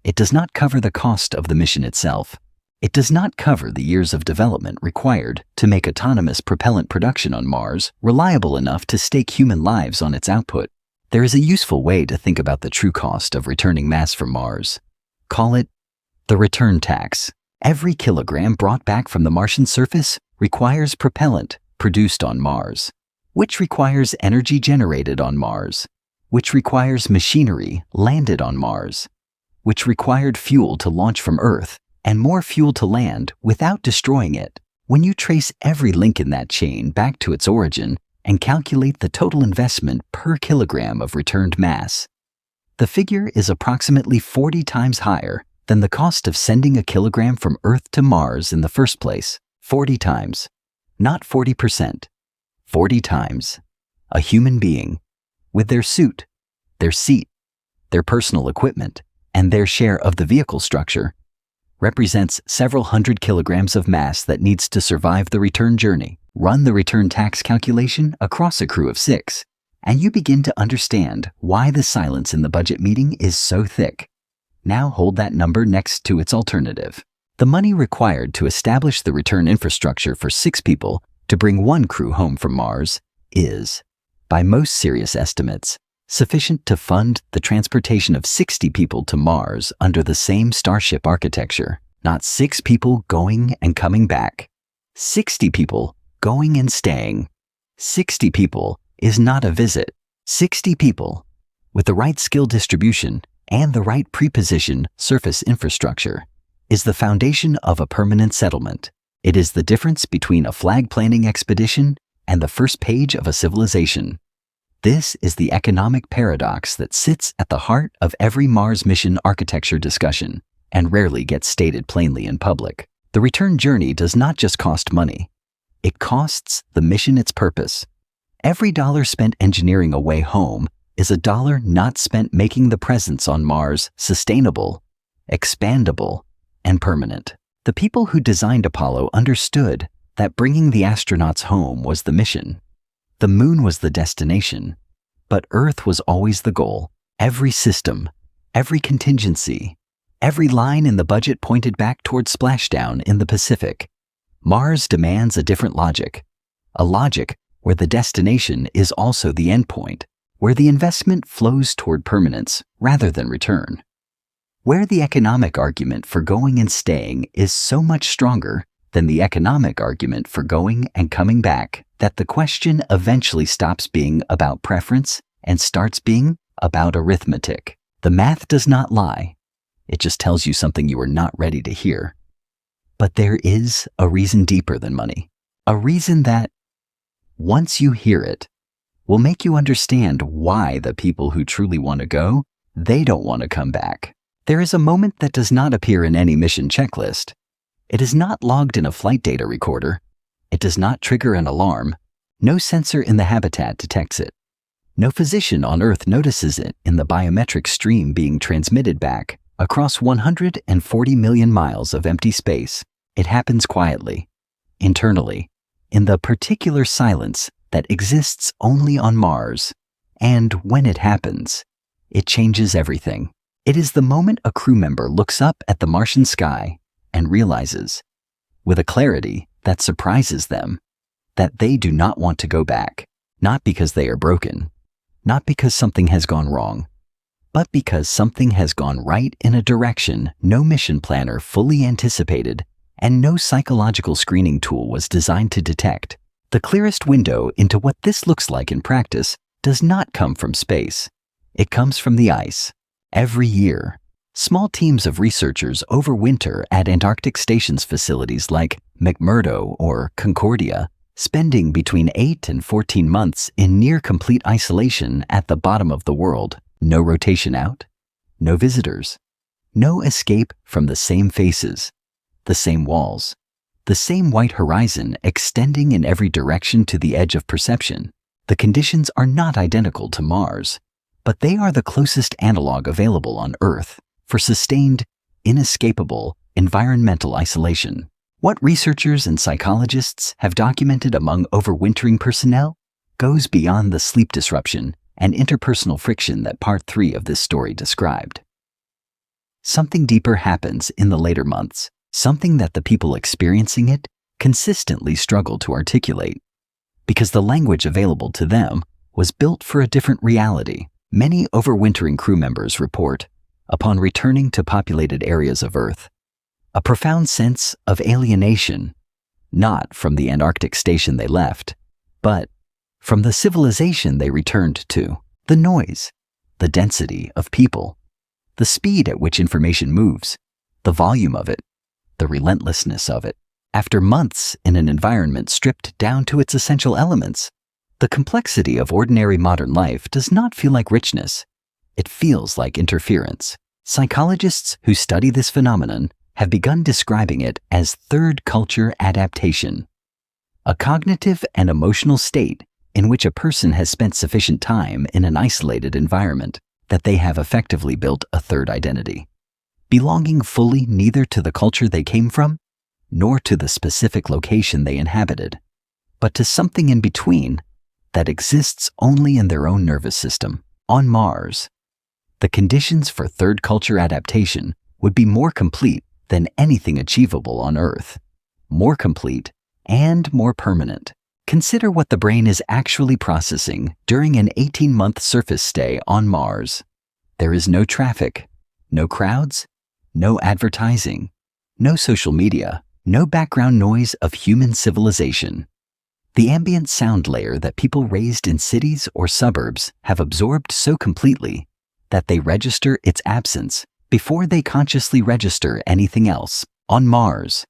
It does not cover the cost of the mission itself. It does not cover the years of development required to make autonomous propellant production on Mars reliable enough to stake human lives on its output. There is a useful way to think about the true cost of returning mass from Mars. Call it the return tax. Every kilogram brought back from the Martian surface requires propellant produced on Mars, which requires energy generated on Mars, which requires machinery landed on Mars, which required fuel to launch from Earth and more fuel to land without destroying it. When you trace every link in that chain back to its origin and calculate the total investment per kilogram of returned mass, the figure is approximately 40 times higher than the cost of sending a kilogram from Earth to Mars in the first place. 40 times. Not 40%. 40 times. A human being, with their suit, their seat, their personal equipment, and their share of the vehicle structure, represents several hundred kilograms of mass that needs to survive the return journey. Run the return tax calculation across a crew of 6, and you begin to understand why the silence in the budget meeting is so thick. Now hold that number next to its alternative. The money required to establish the return infrastructure for 6 people to bring 1 crew home from Mars is, by most serious estimates, sufficient to fund the transportation of 60 people to Mars under the same Starship architecture. Not 6 people going and coming back. 60 people going and staying. 60 people is not a visit. 60 people, with the right skill distribution and the right prepositioned surface infrastructure, is the foundation of a permanent settlement. It is the difference between a flag-planting expedition and the first page of a civilization. This is the economic paradox that sits at the heart of every Mars mission architecture discussion and rarely gets stated plainly in public. The return journey does not just cost money. It costs the mission its purpose. Every dollar spent engineering a way home is a dollar not spent making the presence on Mars sustainable, expandable, and permanent. The people who designed Apollo understood that bringing the astronauts home was the mission. The moon was the destination, but Earth was always the goal. Every system, every contingency, every line in the budget pointed back toward splashdown in the Pacific. Mars demands a different logic, a logic where the destination is also the endpoint, where the investment flows toward permanence rather than return, where the economic argument for going and staying is so much stronger than the economic argument for going and coming back that the question eventually stops being about preference and starts being about arithmetic. The math does not lie. It just tells you something you are not ready to hear. But there is a reason deeper than money, a reason that, once you hear it, will make you understand why the people who truly want to go, they don't want to come back. There is a moment that does not appear in any mission checklist. It is not logged in a flight data recorder. It does not trigger an alarm. No sensor in the habitat detects it. No physician on Earth notices it in the biometric stream being transmitted back across 140 million miles of empty space. It happens quietly, internally, in the particular silence that exists only on Mars. And when it happens, it changes everything. It is the moment a crew member looks up at the Martian sky and realizes, with a clarity that surprises them, that they do not want to go back, not because they are broken, not because something has gone wrong, but because something has gone right in a direction no mission planner fully anticipated and no psychological screening tool was designed to detect. The clearest window into what this looks like in practice does not come from space. It comes from the ice. Every year, small teams of researchers overwinter at Antarctic stations facilities like McMurdo or Concordia, spending between 8 and 14 months in near-complete isolation at the bottom of the world. No rotation out, no visitors, no escape from the same faces, the same walls, the same white horizon extending in every direction to the edge of perception. The conditions are not identical to Mars, but they are the closest analog available on Earth for sustained, inescapable environmental isolation. What researchers and psychologists have documented among overwintering personnel goes beyond the sleep disruption and interpersonal friction that part 3 of this story described. Something deeper happens in the later months, something that the people experiencing it consistently struggle to articulate, because the language available to them was built for a different reality. Many overwintering crew members report, upon returning to populated areas of Earth, a profound sense of alienation, not from the Antarctic station they left, but from the civilization they returned to. The noise, the density of people, the speed at which information moves, the volume of it, the relentlessness of it. After months in an environment stripped down to its essential elements, the complexity of ordinary modern life does not feel like richness. It feels like interference. Psychologists who study this phenomenon have begun describing it as third culture adaptation, a cognitive and emotional state in which a person has spent sufficient time in an isolated environment that they have effectively built a third identity, belonging fully neither to the culture they came from nor to the specific location they inhabited, but to something in between that exists only in their own nervous system. On Mars, the conditions for third culture adaptation would be more complete than anything achievable on Earth, more complete and more permanent. Consider what the brain is actually processing during an 18-month surface stay on Mars. There is no traffic, no crowds, no advertising, no social media, no background noise of human civilization. The ambient sound layer that people raised in cities or suburbs have absorbed so completely that they register its absence before they consciously register anything else. On Mars,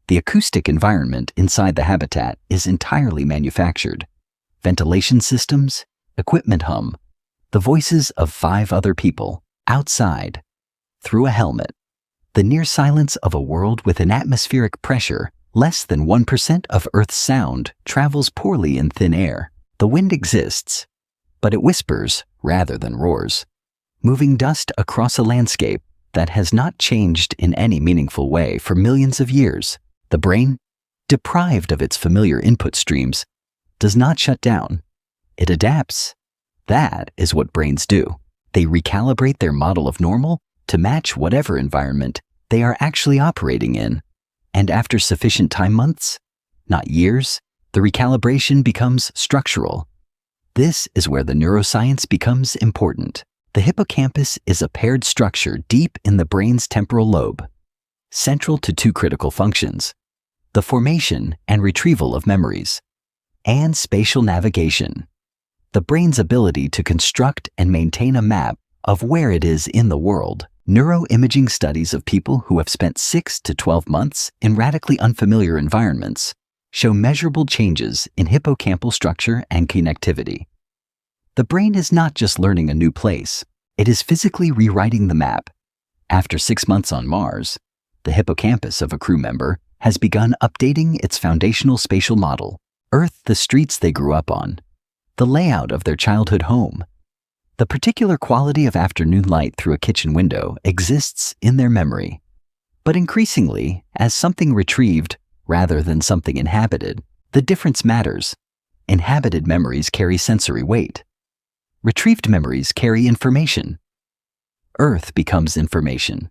the acoustic environment inside the habitat is entirely manufactured. Ventilation systems, equipment hum, the voices of 5 other people outside, through a helmet. The near silence of a world with an atmospheric pressure less than 1% of Earth's sound travels poorly in thin air. The wind exists, but it whispers rather than roars, moving dust across a landscape that has not changed in any meaningful way for millions of years. The brain, deprived of its familiar input streams, does not shut down. It adapts. That is what brains do. They recalibrate their model of normal to match whatever environment they are actually operating in. And after sufficient time months, not years, the recalibration becomes structural. This is where the neuroscience becomes important. The hippocampus is a paired structure deep in the brain's temporal lobe, central to 2 critical functions: the formation and retrieval of memories, and spatial navigation, the brain's ability to construct and maintain a map of where it is in the world. Neuroimaging studies of people who have spent 6 to 12 months in radically unfamiliar environments show measurable changes in hippocampal structure and connectivity. The brain is not just learning a new place, it is physically rewriting the map. After 6 months on Mars, the hippocampus of a crew member has begun updating its foundational spatial model: Earth, the streets they grew up on, the layout of their childhood home. The particular quality of afternoon light through a kitchen window exists in their memory. But increasingly, as something retrieved rather than something inhabited, the difference matters. Inhabited memories carry sensory weight. Retrieved memories carry information. Earth becomes information.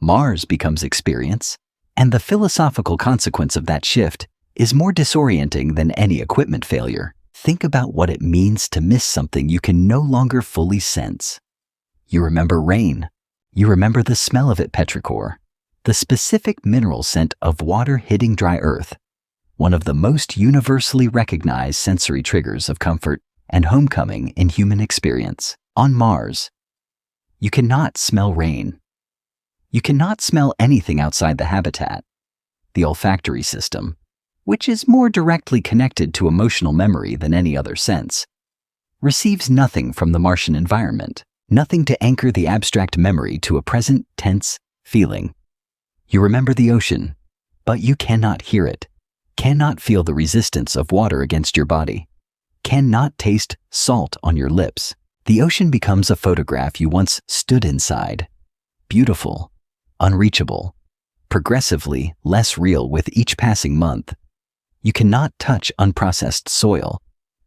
Mars becomes experience. And the philosophical consequence of that shift is more disorienting than any equipment failure. Think about what it means to miss something you can no longer fully sense. You remember rain. You remember the smell of it petrichor, the specific mineral scent of water hitting dry earth, one of the most universally recognized sensory triggers of comfort and homecoming in human experience. On Mars, you cannot smell rain. You cannot smell anything outside the habitat. The olfactory system, which is more directly connected to emotional memory than any other sense, receives nothing from the Martian environment, nothing to anchor the abstract memory to a present tense feeling. You remember the ocean, but you cannot hear it, cannot feel the resistance of water against your body, cannot taste salt on your lips. The ocean becomes a photograph you once stood inside, beautiful, unreachable, progressively less real with each passing month. You cannot touch unprocessed soil,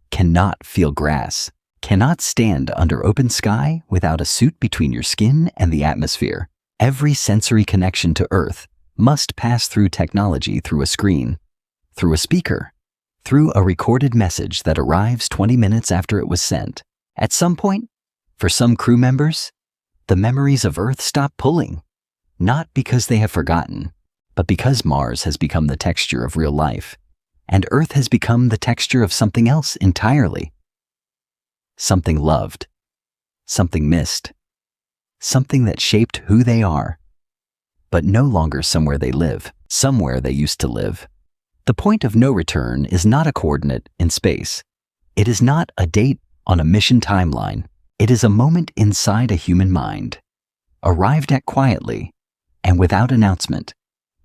cannot feel grass, cannot stand under open sky without a suit between your skin and the atmosphere. Every sensory connection to Earth must pass through technology, through a screen, through a speaker, through a recorded message that arrives 20 minutes after it was sent. At some point, for some crew members, the memories of Earth stop pulling, not because they have forgotten, but because Mars has become the texture of real life, and Earth has become the texture of something else entirely. Something loved, something missed, something that shaped who they are, but no longer somewhere they live. somewhere they used to live. The point of no return is not a coordinate in space. It is not a date on a mission timeline. It is a moment inside a human mind, arrived at quietly and without announcement,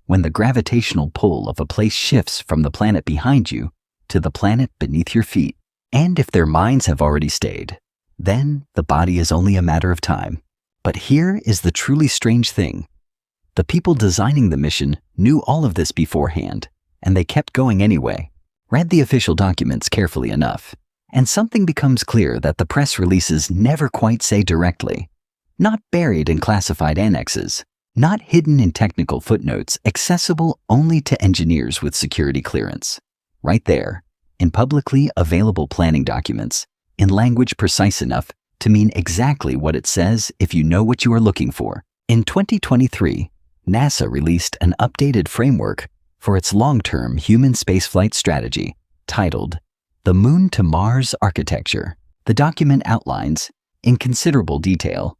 when the gravitational pull of a place shifts from the planet behind you to the planet beneath your feet. And if their minds have already stayed, then the body is only a matter of time. But here is the truly strange thing. The people designing the mission knew all of this beforehand, and they kept going anyway. Read the official documents carefully enough, and something becomes clear that the press releases never quite say directly. Not buried in classified annexes, not hidden in technical footnotes accessible only to engineers with security clearance. Right there, in publicly available planning documents, in language precise enough to mean exactly what it says if you know what you are looking for. In 2023, NASA released an updated framework for its long-term human spaceflight strategy, titled The Moon to Mars Architecture. The document outlines, in considerable detail,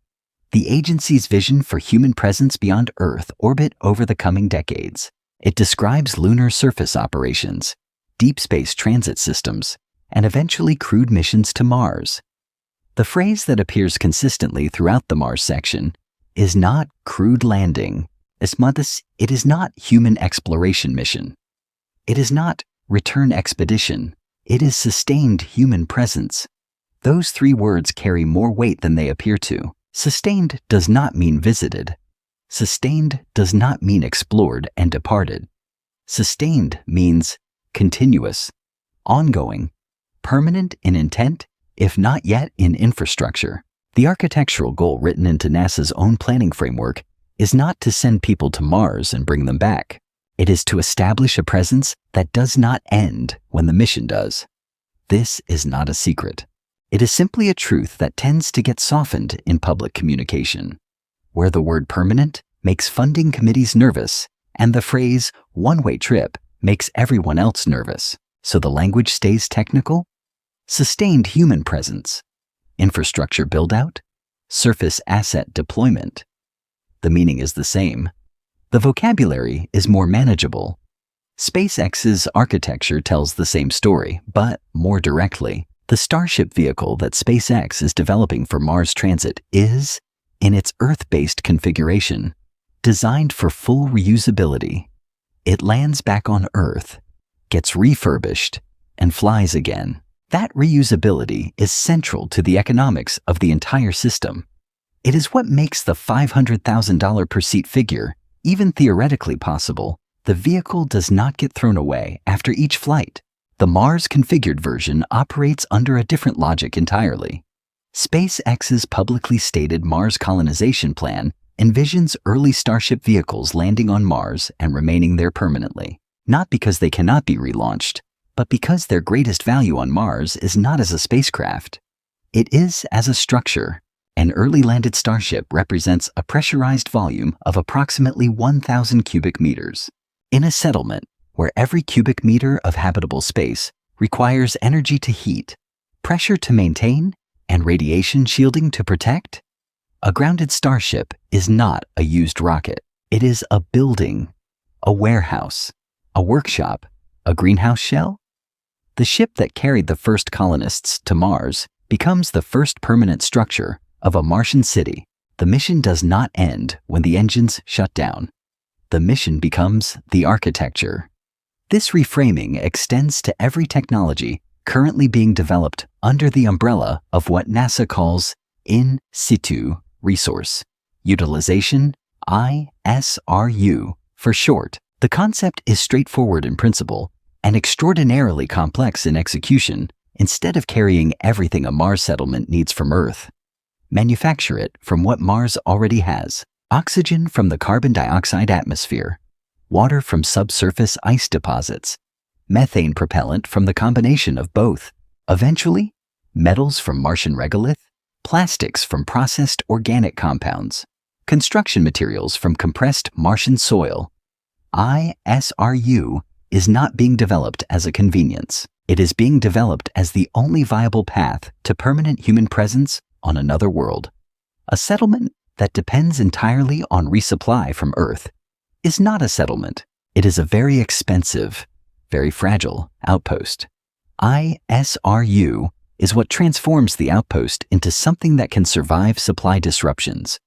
the agency's vision for human presence beyond Earth orbit over the coming decades. It describes lunar surface operations, deep space transit systems, and eventually crewed missions to Mars. The phrase that appears consistently throughout the Mars section is not crewed landing. It is not human exploration mission. It is not return expedition. It is sustained human presence. Those three words carry more weight than they appear to. Sustained does not mean visited. Sustained does not mean explored and departed. Sustained means continuous, ongoing, permanent in intent, if not yet in infrastructure. The architectural goal written into NASA's own planning framework is not to send people to Mars and bring them back. It is to establish a presence that does not end when the mission does. This is not a secret. It is simply a truth that tends to get softened in public communication, where the word permanent makes funding committees nervous and the phrase one-way trip makes everyone else nervous, so the language stays technical. Sustained human presence, infrastructure build-out, surface asset deployment. The meaning is the same. The vocabulary is more manageable. SpaceX's architecture tells the same story, but more directly. The Starship vehicle that SpaceX is developing for Mars transit is, in its Earth-based configuration, designed for full reusability. It lands back on Earth, gets refurbished, and flies again. That reusability is central to the economics of the entire system. It is what makes the $500,000 per seat figure even theoretically possible. The vehicle does not get thrown away after each flight. The Mars-configured version operates under a different logic entirely. SpaceX's publicly stated Mars colonization plan envisions early Starship vehicles landing on Mars and remaining there permanently, not because they cannot be relaunched, but because their greatest value on Mars is not as a spacecraft. It is as a structure. An early landed Starship represents a pressurized volume of approximately 1,000 cubic meters. In a settlement where every cubic meter of habitable space requires energy to heat, pressure to maintain, and radiation shielding to protect, a grounded Starship is not a used rocket. It is a building, a warehouse, a workshop, a greenhouse shell. The ship that carried the first colonists to Mars becomes the first permanent structure of a Martian city. The mission does not end when the engines shut down. The mission becomes the architecture. This reframing extends to every technology currently being developed under the umbrella of what NASA calls in situ resource utilization, ISRU for short. The concept is straightforward in principle and extraordinarily complex in execution. Instead of carrying everything a Mars settlement needs from Earth, manufacture it from what Mars already has: oxygen from the carbon dioxide atmosphere, water from subsurface ice deposits, methane propellant from the combination of both, eventually, metals from Martian regolith, plastics from processed organic compounds, construction materials from compressed Martian soil. ISRU is not being developed as a convenience. It is being developed as the only viable path to permanent human presence on another world. A settlement that depends entirely on resupply from Earth is not a settlement. It is a very expensive, very fragile outpost. ISRU is what transforms the outpost into something that can survive supply disruptions,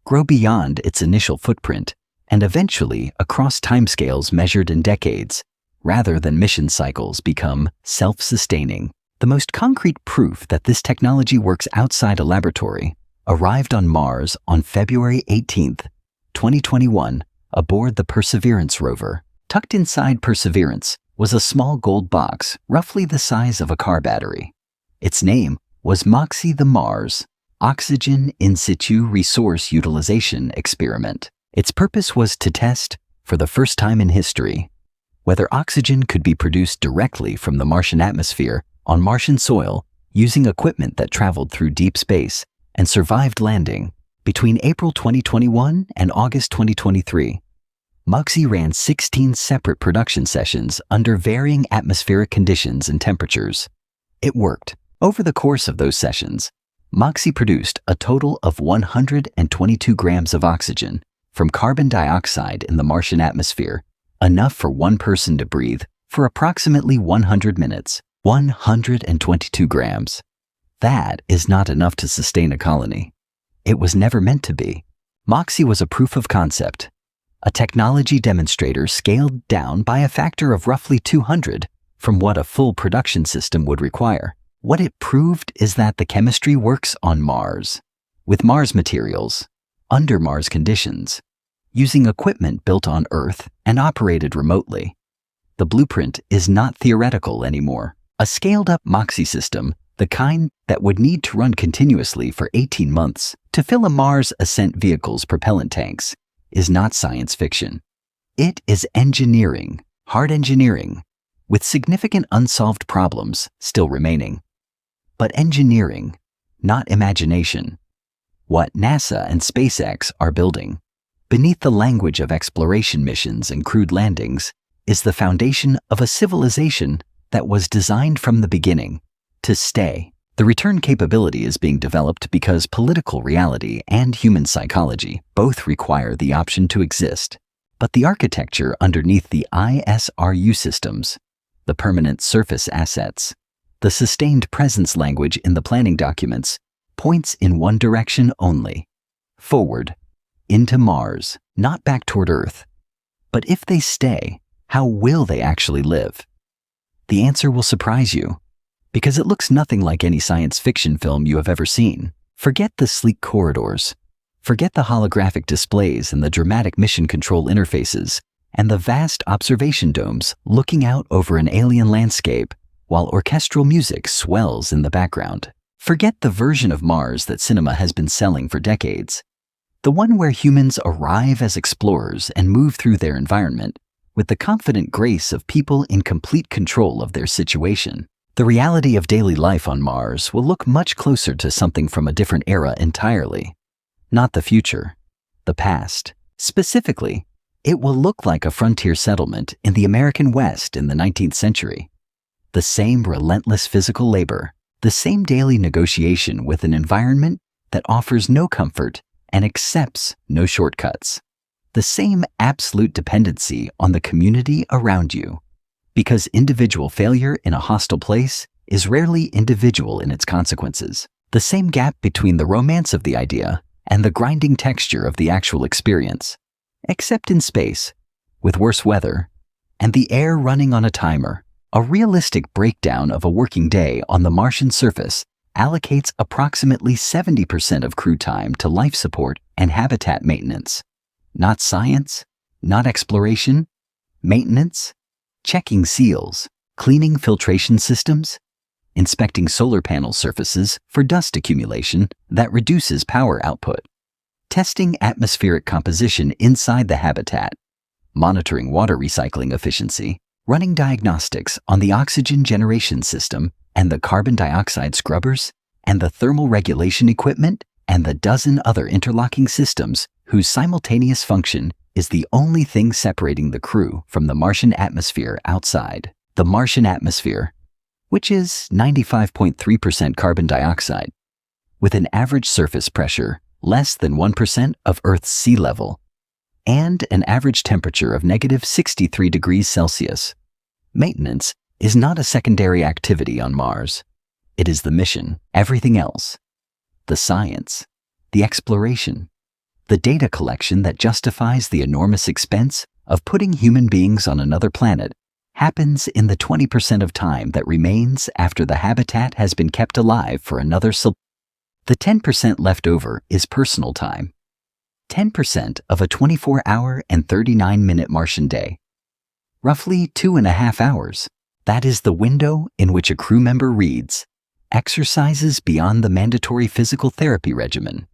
grow beyond its initial footprint, and eventually, across timescales measured in decades, rather than mission cycles, become self-sustaining. The most concrete proof that this technology works outside a laboratory arrived on Mars on February 18, 2021, aboard the Perseverance rover. Tucked inside Perseverance was a small gold box roughly the size of a car battery. Its name was MOXIE the Mars Oxygen In Situ Resource Utilization Experiment. Its purpose was to test, for the first time in history, whether oxygen could be produced directly from the Martian atmosphere on Martian soil using equipment that traveled through deep space and survived landing. Between April 2021 and August 2023, MOXIE ran 16 separate production sessions under varying atmospheric conditions and temperatures. It worked. Over the course of those sessions, MOXIE produced a total of 122 grams of oxygen from carbon dioxide in the Martian atmosphere, enough for one person to breathe for approximately 100 minutes. 122 grams. That is not enough to sustain a colony. It was never meant to be. MOXIE was a proof of concept, a technology demonstrator scaled down by a factor of roughly 200 from what a full production system would require. What it proved is that the chemistry works on Mars, with Mars materials, under Mars conditions, using equipment built on Earth and operated remotely. The blueprint is not theoretical anymore. A scaled-up MOXIE system, the kind that would need to run continuously for 18 months to fill a Mars ascent vehicle's propellant tanks, is not science fiction. It is engineering, hard engineering, with significant unsolved problems still remaining. But engineering, not imagination. What NASA and SpaceX are building, beneath the language of exploration missions and crewed landings, is the foundation of a civilization that was designed from the beginning to stay. The return capability is being developed because political reality and human psychology both require the option to exist. But the architecture underneath the ISRU systems, the permanent surface assets, the sustained presence language in the planning documents, points in one direction only: forward, into Mars, not back toward Earth. But if they stay, how will they actually live? The answer will surprise you, because it looks nothing like any science fiction film you have ever seen. Forget the sleek corridors. Forget the holographic displays and the dramatic mission control interfaces and the vast observation domes looking out over an alien landscape while orchestral music swells in the background. Forget the version of Mars that cinema has been selling for decades. The one where humans arrive as explorers and move through their environment with the confident grace of people in complete control of their situation. The reality of daily life on Mars will look much closer to something from a different era entirely. Not the future, the past. Specifically, it will look like a frontier settlement in the American West in the 19th century. The same relentless physical labor, the same daily negotiation with an environment that offers no comfort and accepts no shortcuts. The same absolute dependency on the community around you, because individual failure in a hostile place is rarely individual in its consequences. The same gap between the romance of the idea and the grinding texture of the actual experience, except in space, with worse weather, and the air running on a timer. A realistic breakdown of a working day on the Martian surface allocates approximately 70% of crew time to life support and habitat maintenance. Not science, not exploration, maintenance, checking seals, cleaning filtration systems, inspecting solar panel surfaces for dust accumulation that reduces power output, testing atmospheric composition inside the habitat, monitoring water recycling efficiency, running diagnostics on the oxygen generation system and the carbon dioxide scrubbers and the thermal regulation equipment and the dozen other interlocking systems whose simultaneous function is the only thing separating the crew from the Martian atmosphere outside. The Martian atmosphere, which is 95.3% carbon dioxide, with an average surface pressure less than 1% of Earth's sea level, and an average temperature of -63 degrees Celsius. Maintenance is not a secondary activity on Mars. It is the mission, everything else. The science, the exploration, the data collection that justifies the enormous expense of putting human beings on another planet happens in the 20% of time that remains after the habitat has been kept alive for another The 10% left over is personal time. 10% of a 24-hour and 39-minute Martian day. Roughly 2.5 hours. That is the window in which a crew member reads, exercises beyond the mandatory physical therapy regimen,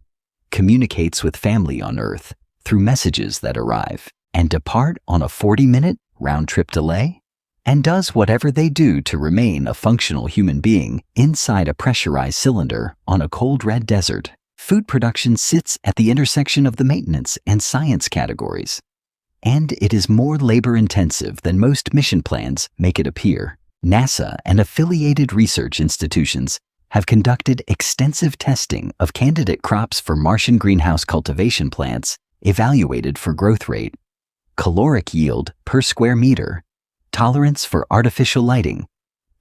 communicates with family on Earth through messages that arrive, and depart on a 40-minute round-trip delay, and does whatever they do to remain a functional human being inside a pressurized cylinder on a cold red desert. Food production sits at the intersection of the maintenance and science categories, and it is more labor-intensive than most mission plans make it appear. NASA and affiliated research institutions have conducted extensive testing of candidate crops for Martian greenhouse cultivation plants evaluated for growth rate, caloric yield per square meter, tolerance for artificial lighting,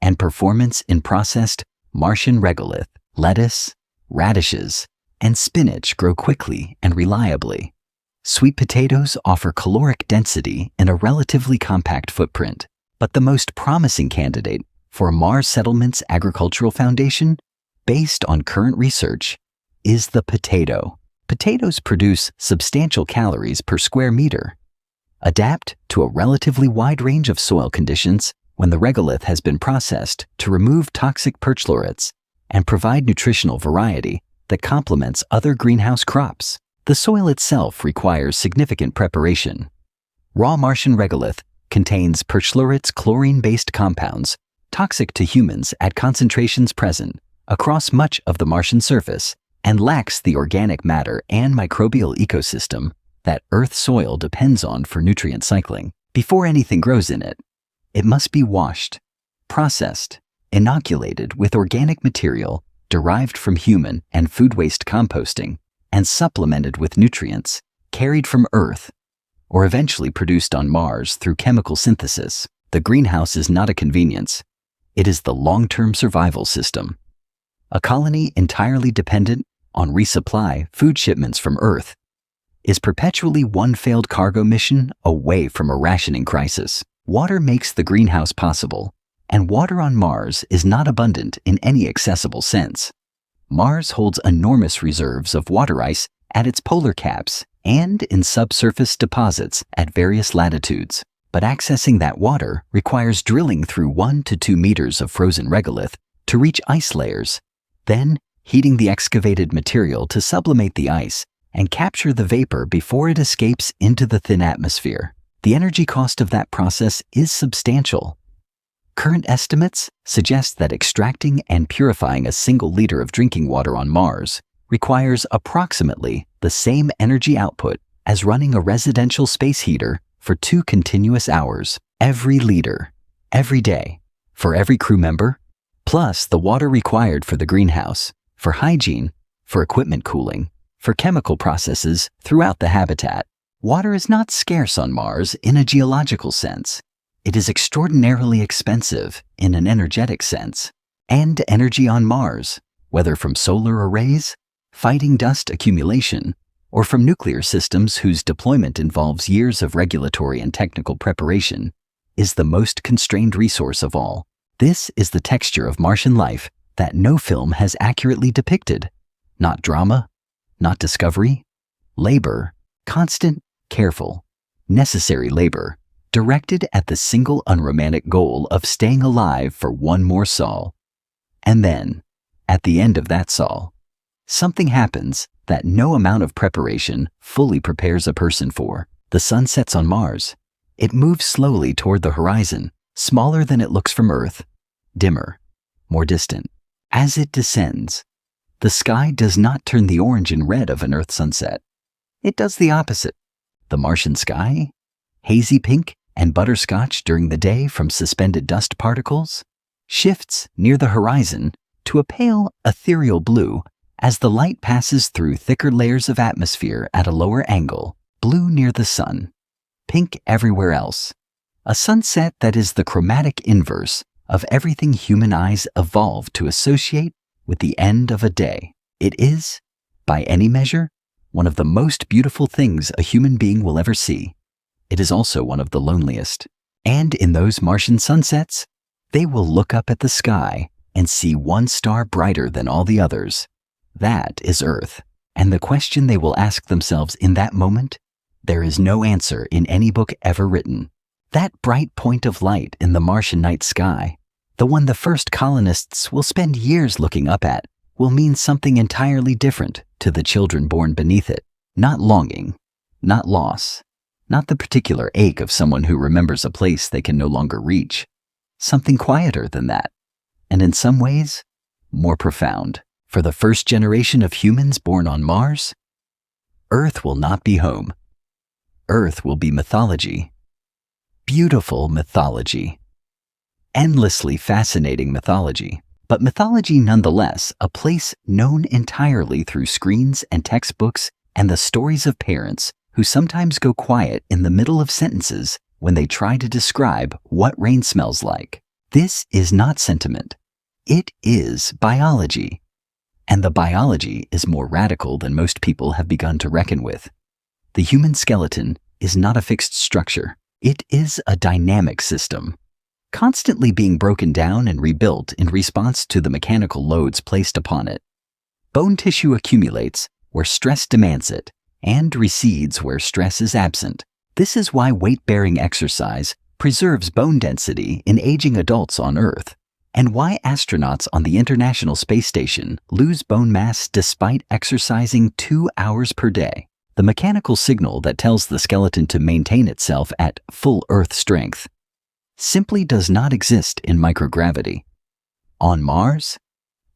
and performance in processed Martian regolith, lettuce, radishes, and spinach grow quickly and reliably. Sweet potatoes offer caloric density in a relatively compact footprint, but the most promising candidate for a Mars Settlements Agricultural Foundation, based on current research, is the potato. Potatoes produce substantial calories per square meter, adapt to a relatively wide range of soil conditions when the regolith has been processed to remove toxic perchlorets, and provide nutritional variety that complements other greenhouse crops. The soil itself requires significant preparation. Raw Martian regolith contains perchlorets chlorine-based compounds toxic to humans at concentrations present across much of the Martian surface and lacks the organic matter and microbial ecosystem that Earth soil depends on for nutrient cycling. Before anything grows in it, it must be washed, processed, inoculated with organic material derived from human and food waste composting, and supplemented with nutrients carried from Earth, or eventually produced on Mars through chemical synthesis. The greenhouse is not a convenience. It is the long-term survival system. A colony entirely dependent on resupply food shipments from Earth is perpetually one failed cargo mission away from a rationing crisis. Water makes the greenhouse possible, and water on Mars is not abundant in any accessible sense. Mars holds enormous reserves of water ice at its polar caps and in subsurface deposits at various latitudes. But accessing that water requires drilling through 1 to 2 meters of frozen regolith to reach ice layers, then heating the excavated material to sublimate the ice and capture the vapor before it escapes into the thin atmosphere. The energy cost of that process is substantial. Current estimates suggest that extracting and purifying a single liter of drinking water on Mars requires approximately the same energy output as running a residential space heater for 2 continuous hours. Every liter, every day, for every crew member, plus the water required for the greenhouse, for hygiene, for equipment cooling, for chemical processes throughout the habitat. Water is not scarce on Mars in a geological sense. It is extraordinarily expensive in an energetic sense. And energy on Mars, whether from solar arrays, fighting dust accumulation, or from nuclear systems whose deployment involves years of regulatory and technical preparation, is the most constrained resource of all. This is the texture of Martian life that no film has accurately depicted. Not drama, not discovery, labor, constant, careful, necessary labor, directed at the single unromantic goal of staying alive for one more sol. And then, at the end of that sol, something happens that no amount of preparation fully prepares a person for. The sun sets on Mars. It moves slowly toward the horizon, smaller than it looks from Earth, dimmer, more distant. As it descends, the sky does not turn the orange and red of an Earth sunset. It does the opposite. The Martian sky, hazy pink and butterscotch during the day from suspended dust particles, shifts near the horizon to a pale, ethereal blue as the light passes through thicker layers of atmosphere at a lower angle. blue near the sun, pink everywhere else. A sunset that is the chromatic inverse of everything human eyes evolved to associate with the end of a day. It is, by any measure, one of the most beautiful things a human being will ever see. It is also one of the loneliest. And in those Martian sunsets, they will look up at the sky and see one star brighter than all the others. That is Earth. And the question they will ask themselves in that moment, there is no answer in any book ever written. That bright point of light in the Martian night sky, the one the first colonists will spend years looking up at, will mean something entirely different to the children born beneath it. Not longing, not loss, not the particular ache of someone who remembers a place they can no longer reach. Something quieter than that, and in some ways, more profound. For the first generation of humans born on Mars, Earth will not be home. Earth will be mythology. Beautiful mythology. Endlessly fascinating mythology. But mythology nonetheless, a place known entirely through screens and textbooks and the stories of parents who sometimes go quiet in the middle of sentences when they try to describe what rain smells like. This is not sentiment. It is biology. And the biology is more radical than most people have begun to reckon with. The human skeleton is not a fixed structure. It is a dynamic system, constantly being broken down and rebuilt in response to the mechanical loads placed upon it. Bone tissue accumulates where stress demands it, and recedes where stress is absent. This is why weight-bearing exercise preserves bone density in aging adults on Earth, and why astronauts on the International Space Station lose bone mass despite exercising 2 hours per day. The mechanical signal that tells the skeleton to maintain itself at full Earth strength simply does not exist in microgravity. On Mars,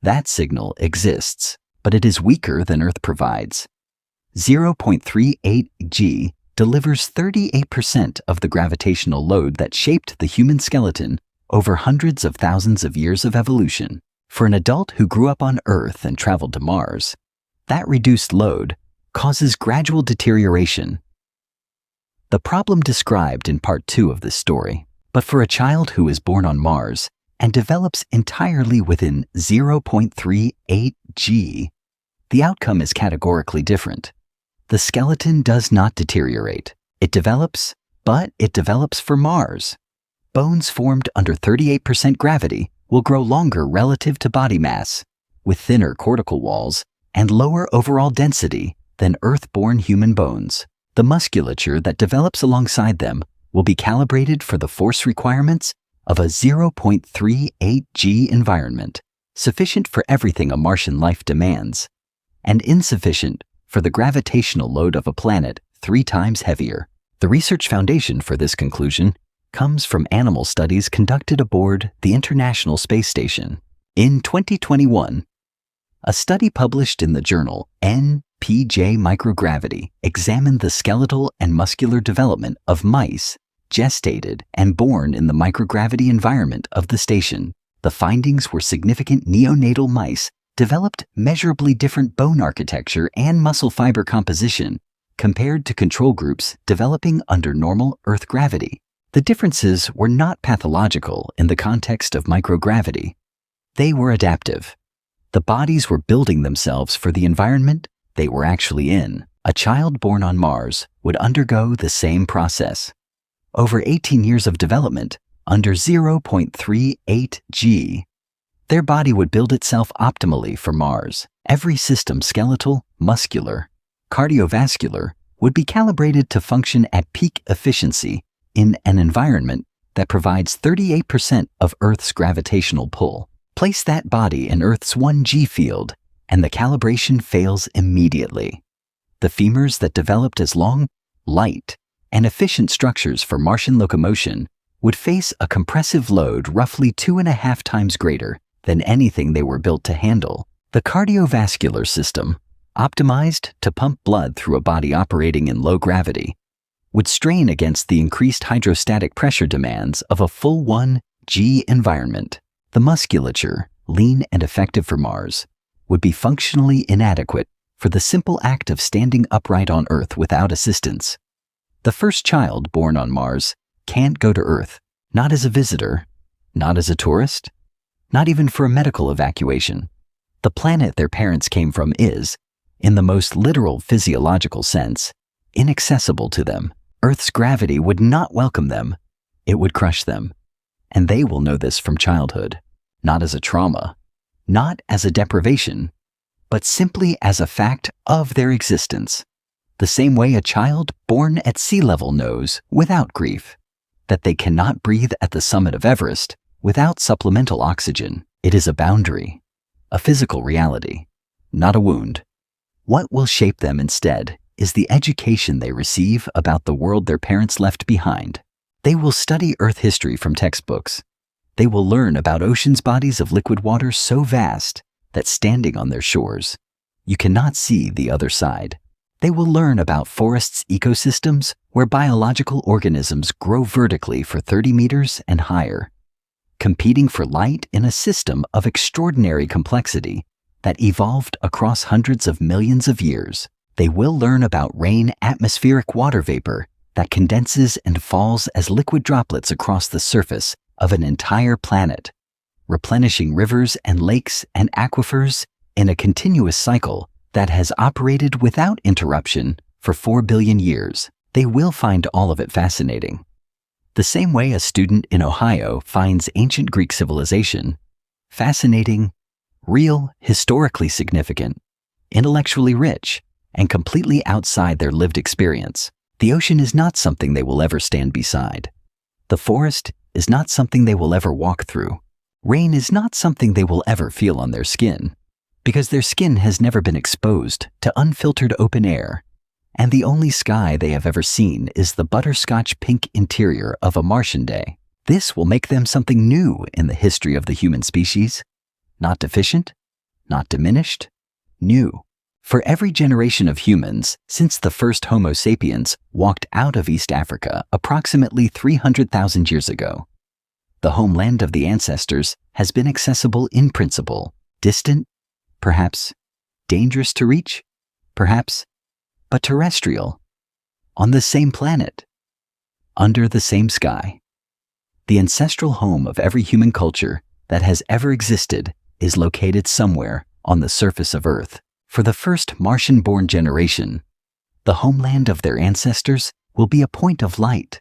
that signal exists, but it is weaker than Earth provides. 0.38 g delivers 38% of the gravitational load that shaped the human skeleton over hundreds of thousands of years of evolution. For an adult who grew up on Earth and traveled to Mars, that reduced load causes gradual deterioration. The problem described in part 2 of this story. But for a child who is born on Mars and develops entirely within 0.38 g, the outcome is categorically different. The skeleton does not deteriorate. It develops, but it develops for Mars. Bones formed under 38% gravity will grow longer relative to body mass, with thinner cortical walls and lower overall density than Earth-born human bones. The musculature that develops alongside them will be calibrated for the force requirements of a 0.38 g environment, sufficient for everything a Martian life demands, and insufficient for the gravitational load of a planet 3 times heavier. The research foundation for this conclusion comes from animal studies conducted aboard the International Space Station. In 2021, a study published in the journal NPJ Microgravity examined the skeletal and muscular development of mice gestated and born in the microgravity environment of the station. The findings were significant. Neonatal mice developed measurably different bone architecture and muscle fiber composition compared to control groups developing under normal Earth gravity. The differences were not pathological in the context of microgravity. They were adaptive. The bodies were building themselves for the environment they were actually in. A child born on Mars would undergo the same process. Over 18 years of development, under 0.38 g, their body would build itself optimally for Mars. Every system, skeletal, muscular, cardiovascular, would be calibrated to function at peak efficiency in an environment that provides 38% of Earth's gravitational pull. Place that body in Earth's 1G field, and the calibration fails immediately. The femurs that developed as long, light, and efficient structures for Martian locomotion would face a compressive load roughly 2.5 times greater than anything they were built to handle. The cardiovascular system, optimized to pump blood through a body operating in low gravity, would strain against the increased hydrostatic pressure demands of a full 1G environment. The musculature, lean and effective for Mars, would be functionally inadequate for the simple act of standing upright on Earth without assistance. The first child born on Mars can't go to Earth, not as a visitor, not as a tourist, not even for a medical evacuation. The planet their parents came from is, in the most literal physiological sense, inaccessible to them. Earth's gravity would not welcome them. It would crush them. And they will know this from childhood, not as a trauma, not as a deprivation, but simply as a fact of their existence. The same way a child born at sea level knows, without grief, that they cannot breathe at the summit of Everest without supplemental oxygen. It is a boundary, a physical reality, not a wound. What will shape them instead is the education they receive about the world their parents left behind. They will study Earth history from textbooks. They will learn about oceans' bodies of liquid water so vast that standing on their shores, you cannot see the other side. They will learn about forests' ecosystems where biological organisms grow vertically for 30 meters and higher, competing for light in a system of extraordinary complexity that evolved across hundreds of millions of years. They will learn about rain atmospheric water vapor that condenses and falls as liquid droplets across the surface of an entire planet, replenishing rivers and lakes and aquifers in a continuous cycle that has operated without interruption for 4 billion years. They will find all of it fascinating. The same way a student in Ohio finds ancient Greek civilization fascinating, real, historically significant, intellectually rich, and completely outside their lived experience. The ocean is not something they will ever stand beside. The forest is not something they will ever walk through. Rain is not something they will ever feel on their skin, because their skin has never been exposed to unfiltered open air, and the only sky they have ever seen is the butterscotch pink interior of a Martian day. This will make them something new in the history of the human species. Not deficient, not diminished, new. For every generation of humans since the first Homo sapiens walked out of East Africa approximately 300,000 years ago, the homeland of the ancestors has been accessible in principle, distant, perhaps, dangerous to reach, perhaps, but terrestrial, on the same planet, under the same sky. The ancestral home of every human culture that has ever existed is located somewhere on the surface of Earth. For the first Martian-born generation, the homeland of their ancestors will be a point of light,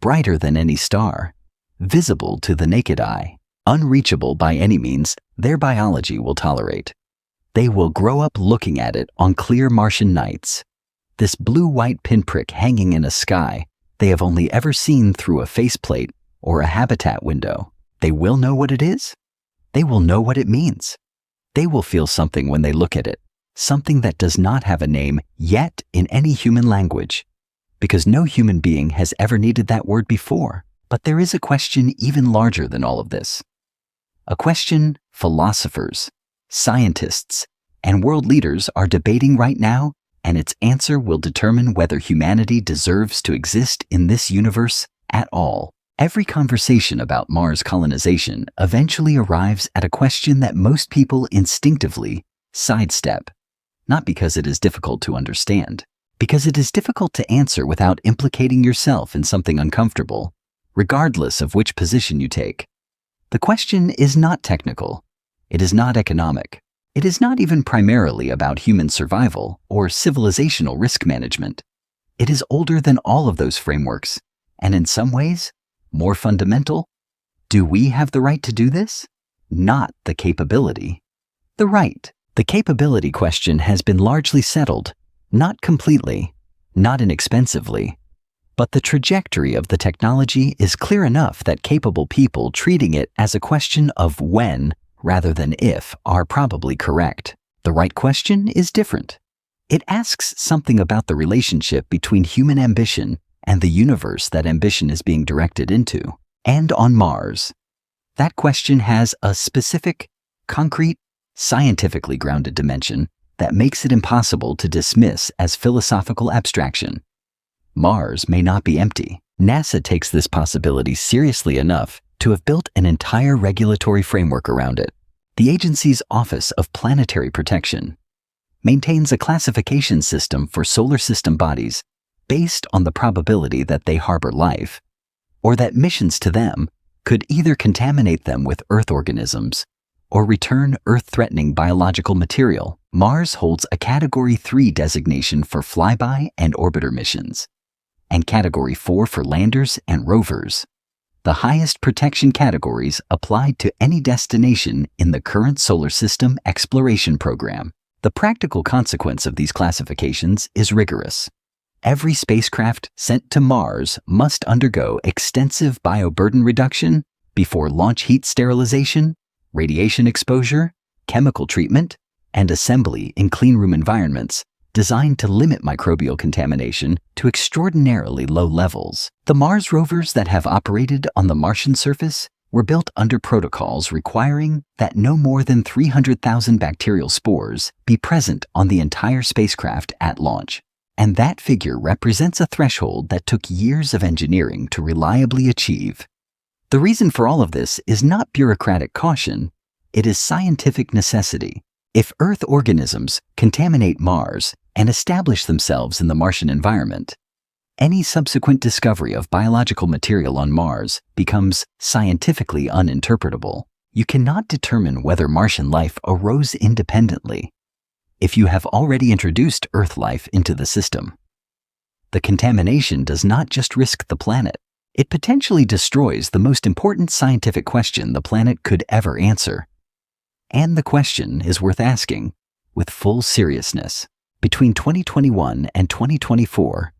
brighter than any star, visible to the naked eye, unreachable by any means their biology will tolerate. They will grow up looking at it on clear Martian nights, this blue-white pinprick hanging in a sky they have only ever seen through a faceplate or a habitat window. They will know what it is. They will know what it means. They will feel something when they look at it, something that does not have a name yet in any human language, because no human being has ever needed that word before. But there is a question even larger than all of this. A question philosophers, scientists, and world leaders are debating right now, and its answer will determine whether humanity deserves to exist in this universe at all. Every conversation about Mars colonization eventually arrives at a question that most people instinctively sidestep, not because it is difficult to understand, because it is difficult to answer without implicating yourself in something uncomfortable, regardless of which position you take. The question is not technical. It is not economic. It is not even primarily about human survival or civilizational risk management. It is older than all of those frameworks, and in some ways, more fundamental. Do we have the right to do this? Not the capability. The right. The capability question has been largely settled, not completely, not inexpensively, but the trajectory of the technology is clear enough that capable people treating it as a question of when rather than if are probably correct. The right question is different. It asks something about the relationship between human ambition and the universe that ambition is being directed into. And on Mars, that question has a specific, concrete, scientifically grounded dimension that makes it impossible to dismiss as philosophical abstraction. Mars may not be empty. NASA takes this possibility seriously enough to have built an entire regulatory framework around it. The agency's Office of Planetary Protection, maintains a classification system for solar system bodies based on the probability that they harbor life, or that missions to them could either contaminate them with Earth organisms or return Earth-threatening biological material. Mars holds a Category 3 designation for flyby and orbiter missions, and Category 4 for landers and rovers, the highest protection categories applied to any destination in the current solar system exploration program. The practical consequence of these classifications is rigorous. Every spacecraft sent to Mars must undergo extensive bioburden reduction before launch heat sterilization, radiation exposure, chemical treatment, and assembly in cleanroom environments designed to limit microbial contamination to extraordinarily low levels. The Mars rovers that have operated on the Martian surface were built under protocols requiring that no more than 300,000 bacterial spores be present on the entire spacecraft at launch. And that figure represents a threshold that took years of engineering to reliably achieve. The reason for all of this is not bureaucratic caution, it is scientific necessity. If Earth organisms contaminate Mars and establish themselves in the Martian environment, any subsequent discovery of biological material on Mars becomes scientifically uninterpretable. You cannot determine whether Martian life arose independently if you have already introduced Earth life into the system. The contamination does not just risk the planet, it potentially destroys the most important scientific question the planet could ever answer. And the question is worth asking with full seriousness. Between 2021 and 2024,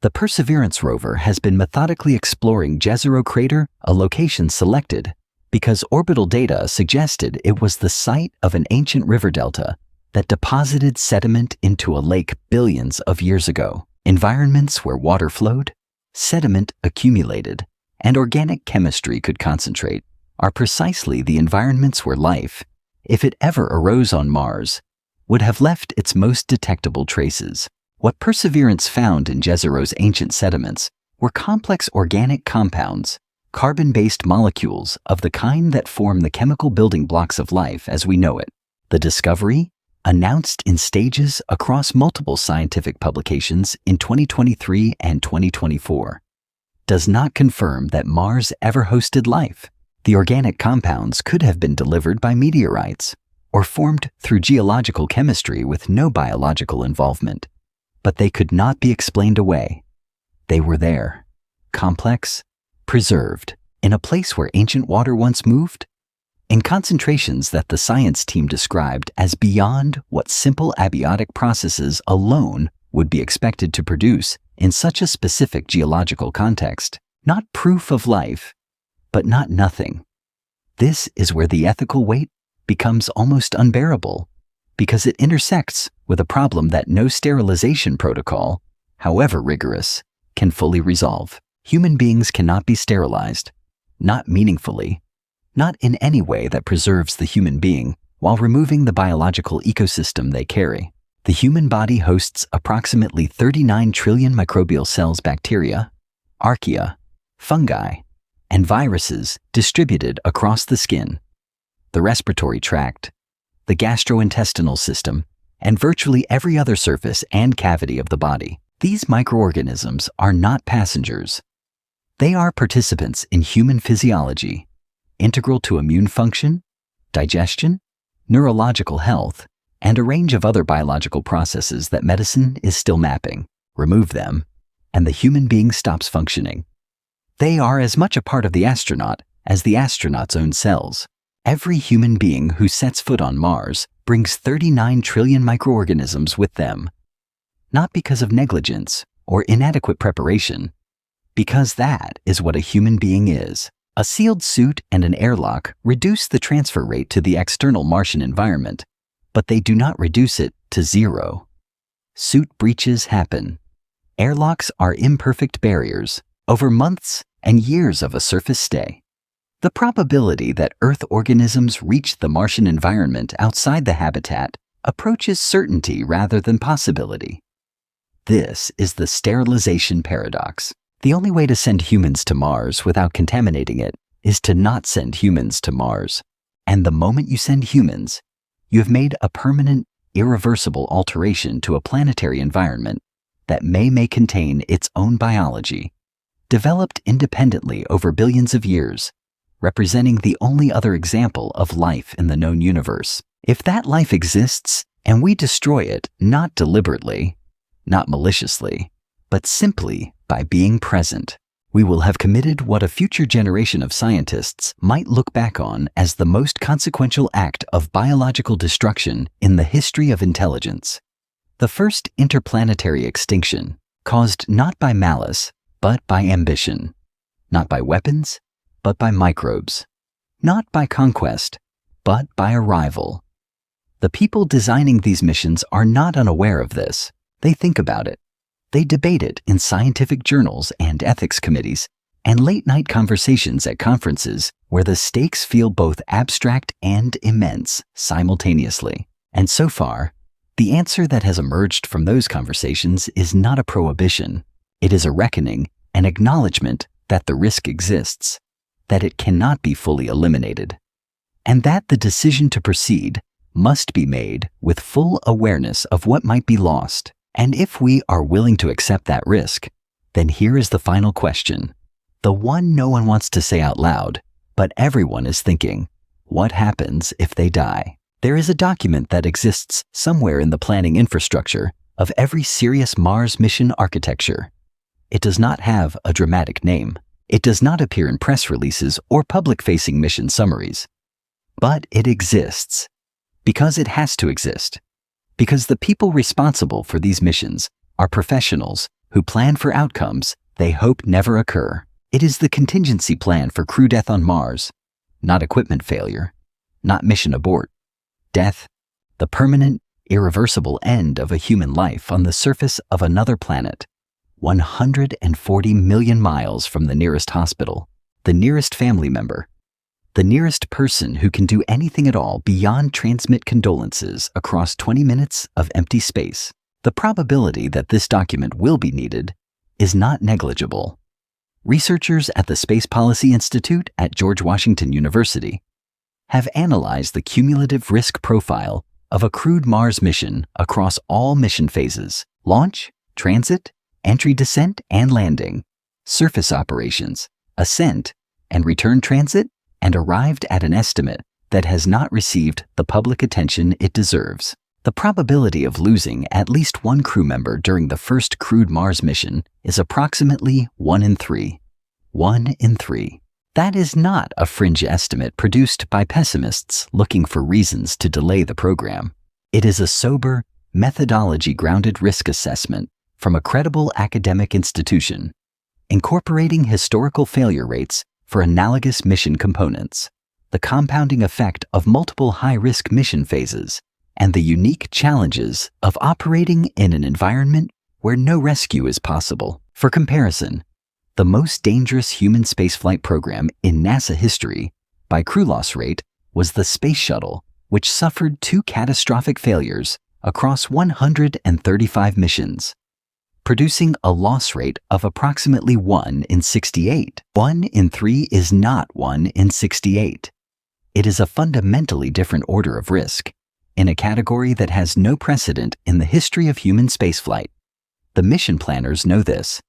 the Perseverance rover has been methodically exploring Jezero Crater, a location selected because orbital data suggested it was the site of an ancient river delta that deposited sediment into a lake billions of years ago. Environments where water flowed, sediment accumulated, and organic chemistry could concentrate are precisely the environments where life, if it ever arose on Mars, would have left its most detectable traces. What Perseverance found in Jezero's ancient sediments were complex organic compounds, carbon-based molecules of the kind that form the chemical building blocks of life as we know it. The discovery, announced in stages across multiple scientific publications in 2023 and 2024, does not confirm that Mars ever hosted life. The organic compounds could have been delivered by meteorites or formed through geological chemistry with no biological involvement. But they could not be explained away. They were there, complex, preserved, in a place where ancient water once moved, in concentrations that the science team described as beyond what simple abiotic processes alone would be expected to produce in such a specific geological context. Not proof of life, but not nothing. This is where the ethical weight becomes almost unbearable, because it intersects with a problem that no sterilization protocol, however rigorous, can fully resolve. Human beings cannot be sterilized, not meaningfully, not in any way that preserves the human being while removing the biological ecosystem they carry. The human body hosts approximately 39 trillion microbial cells, bacteria, archaea, fungi, and viruses distributed across the skin, the respiratory tract, the gastrointestinal system, and virtually every other surface and cavity of the body. These microorganisms are not passengers. They are participants in human physiology, integral to immune function, digestion, neurological health, and a range of other biological processes that medicine is still mapping. Remove them, and the human being stops functioning. They are as much a part of the astronaut as the astronaut's own cells. Every human being who sets foot on Mars brings 39 trillion microorganisms with them, not because of negligence or inadequate preparation, because that is what a human being is. A sealed suit and an airlock reduce the transfer rate to the external Martian environment, but they do not reduce it to zero. Suit breaches happen. Airlocks are imperfect barriers over months and years of a surface stay. The probability that Earth organisms reach the Martian environment outside the habitat approaches certainty rather than possibility. This is the sterilization paradox. The only way to send humans to Mars without contaminating it is to not send humans to Mars. And the moment you send humans, you have made a permanent, irreversible alteration to a planetary environment that may contain its own biology, developed independently over billions of years, representing the only other example of life in the known universe. If that life exists and we destroy it not deliberately, not maliciously, but simply by being present, we will have committed what a future generation of scientists might look back on as the most consequential act of biological destruction in the history of intelligence. The first interplanetary extinction, caused not by malice, but by ambition, not by weapons, but by microbes, not by conquest, but by arrival. The people designing these missions are not unaware of this. They think about it. They debate it in scientific journals and ethics committees, and late-night conversations at conferences where the stakes feel both abstract and immense simultaneously. And so far, the answer that has emerged from those conversations is not a prohibition. It is a reckoning, an acknowledgement that the risk exists, that it cannot be fully eliminated, and that the decision to proceed must be made with full awareness of what might be lost. And if we are willing to accept that risk, then here is the final question, the one no one wants to say out loud, but everyone is thinking, what happens if they die? There is a document that exists somewhere in the planning infrastructure of every serious Mars mission architecture. It does not have a dramatic name. It does not appear in press releases or public-facing mission summaries. But it exists, because it has to exist. Because the people responsible for these missions are professionals who plan for outcomes they hope never occur. It is the contingency plan for crew death on Mars, not equipment failure, not mission abort. Death, the permanent, irreversible end of a human life on the surface of another planet, 140 million miles from the nearest hospital, the nearest family member, the nearest person who can do anything at all beyond transmit condolences across 20 minutes of empty space. The probability that this document will be needed is not negligible. Researchers at the Space Policy Institute at George Washington University have analyzed the cumulative risk profile of a crewed Mars mission across all mission phases: launch, transit, entry, descent, and landing, surface operations, ascent, and return transit, and arrived at an estimate that has not received the public attention it deserves. The probability of losing at least one crew member during the first crewed Mars mission is approximately 1 in 3. 1 in 3. That is not a fringe estimate produced by pessimists looking for reasons to delay the program. It is a sober, methodology-grounded risk assessment from a credible academic institution, incorporating historical failure rates for analogous mission components, the compounding effect of multiple high-risk mission phases, and the unique challenges of operating in an environment where no rescue is possible. For comparison, the most dangerous human spaceflight program in NASA history by crew loss rate was the Space Shuttle, which suffered 2 catastrophic failures across 135 missions, producing a loss rate of approximately 1 in 68. 1 in 3 is not 1 in 68. It is a fundamentally different order of risk, in a category that has no precedent in the history of human spaceflight. The mission planners know this.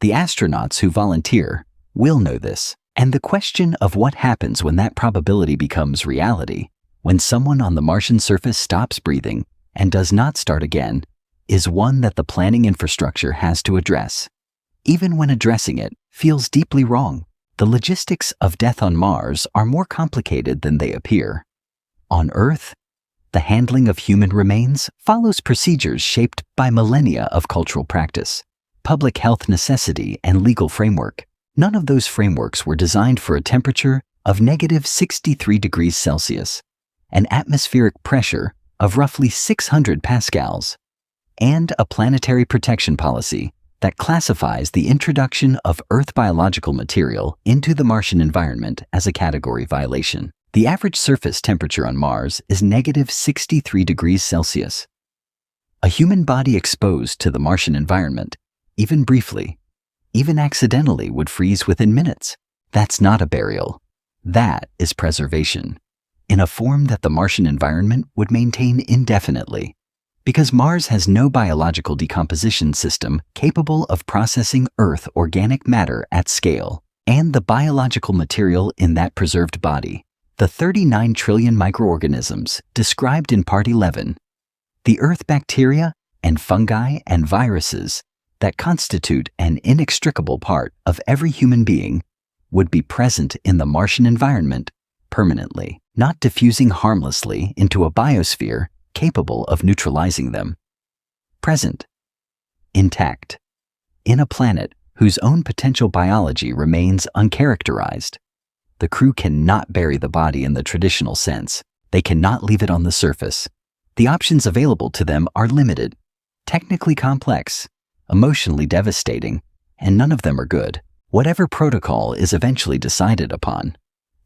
The astronauts who volunteer will know this. And the question of what happens when that probability becomes reality, when someone on the Martian surface stops breathing and does not start again, is one that the planning infrastructure has to address. Even when addressing it feels deeply wrong, the logistics of death on Mars are more complicated than they appear. On Earth, the handling of human remains follows procedures shaped by millennia of cultural practice, public health necessity, and legal framework. None of those frameworks were designed for a temperature of -63 degrees Celsius, an atmospheric pressure of roughly 600 pascals, and a planetary protection policy that classifies the introduction of Earth biological material into the Martian environment as a category violation. The average surface temperature on Mars is -63 degrees Celsius. A human body exposed to the Martian environment, even briefly, even accidentally, would freeze within minutes. That's not a burial. That is preservation, in a form that the Martian environment would maintain indefinitely. Because Mars has no biological decomposition system capable of processing Earth organic matter at scale, and the biological material in that preserved body, the 39 trillion microorganisms described in Part 11, the Earth bacteria and fungi and viruses that constitute an inextricable part of every human being, would be present in the Martian environment permanently, not diffusing harmlessly into a biosphere capable of neutralizing them. Present, intact, in a planet whose own potential biology remains uncharacterized. The crew cannot bury the body in the traditional sense. They cannot leave it on the surface. The options available to them are limited, technically complex, emotionally devastating, and none of them are good. Whatever protocol is eventually decided upon,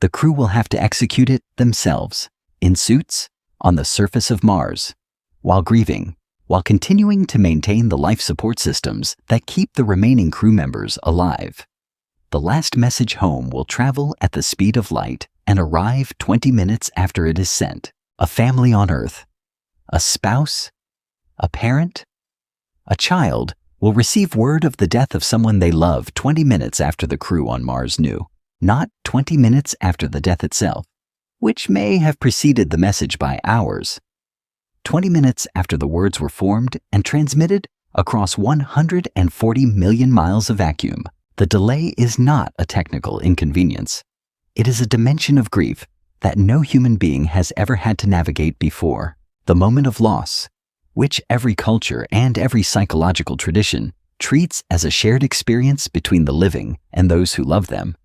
the crew will have to execute it themselves, in suits, on the surface of Mars, while grieving, while continuing to maintain the life support systems that keep the remaining crew members alive. The last message home will travel at the speed of light and arrive 20 minutes after it is sent. A family on Earth, a spouse, a parent, a child will receive word of the death of someone they love 20 minutes after the crew on Mars knew, not 20 minutes after the death itself, which may have preceded the message by hours. 20 minutes after the words were formed and transmitted across 140 million miles of vacuum. The delay is not a technical inconvenience. It is a dimension of grief that no human being has ever had to navigate before. The moment of loss, which every culture and every psychological tradition treats as a shared experience between the living and those who love them,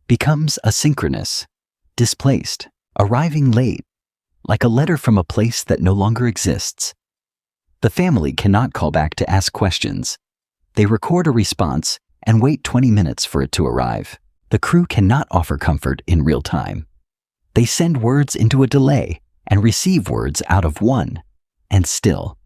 becomes asynchronous, displaced, arriving late, like a letter from a place that no longer exists. The family cannot call back to ask questions. They record a response and wait 20 minutes for it to arrive. The crew cannot offer comfort in real time. They send words into a delay and receive words out of one, and still,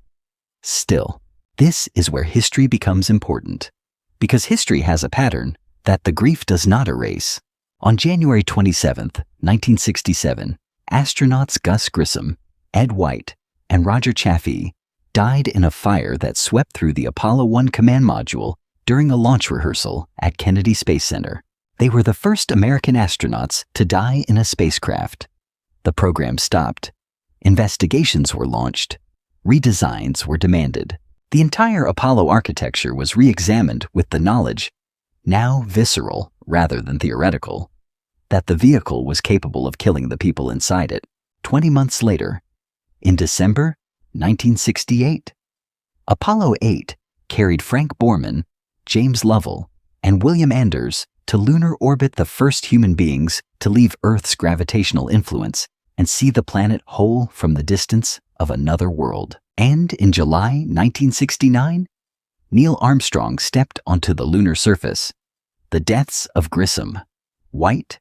this is where history becomes important. Because history has a pattern that the grief does not erase. On January 27, 1967, astronauts Gus Grissom, Ed White, and Roger Chaffee died in a fire that swept through the Apollo 1 command module during a launch rehearsal at Kennedy Space Center. They were the first American astronauts to die in a spacecraft. The program stopped. Investigations were launched. Redesigns were demanded. The entire Apollo architecture was re-examined with the knowledge, now visceral rather than theoretical, that the vehicle was capable of killing the people inside it. 20 months later, in December 1968, Apollo 8 carried Frank Borman, James Lovell, and William Anders to lunar orbit, the first human beings to leave Earth's gravitational influence and see the planet whole from the distance of another world. And in July 1969, Neil Armstrong stepped onto the lunar surface. The deaths of Grissom, White,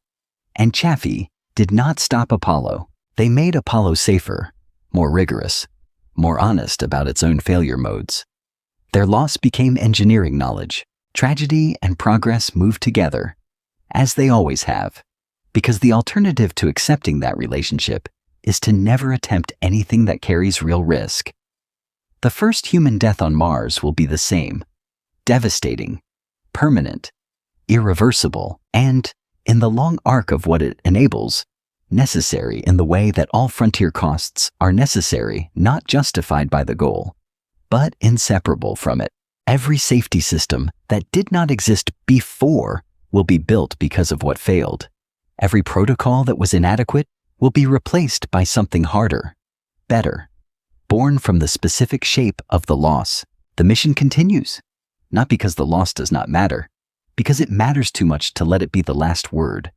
and Chaffee did not stop Apollo. They made Apollo safer, more rigorous, more honest about its own failure modes. Their loss became engineering knowledge. Tragedy and progress moved together, as they always have, because the alternative to accepting that relationship is to never attempt anything that carries real risk. The first human death on Mars will be the same, devastating, permanent, irreversible, and, in the long arc of what it enables, necessary in the way that all frontier costs are necessary, not justified by the goal, but inseparable from it. Every safety system that did not exist before will be built because of what failed. Every protocol that was inadequate will be replaced by something harder, better, born from the specific shape of the loss. The mission continues, not because the loss does not matter, because it matters too much to let it be the last word.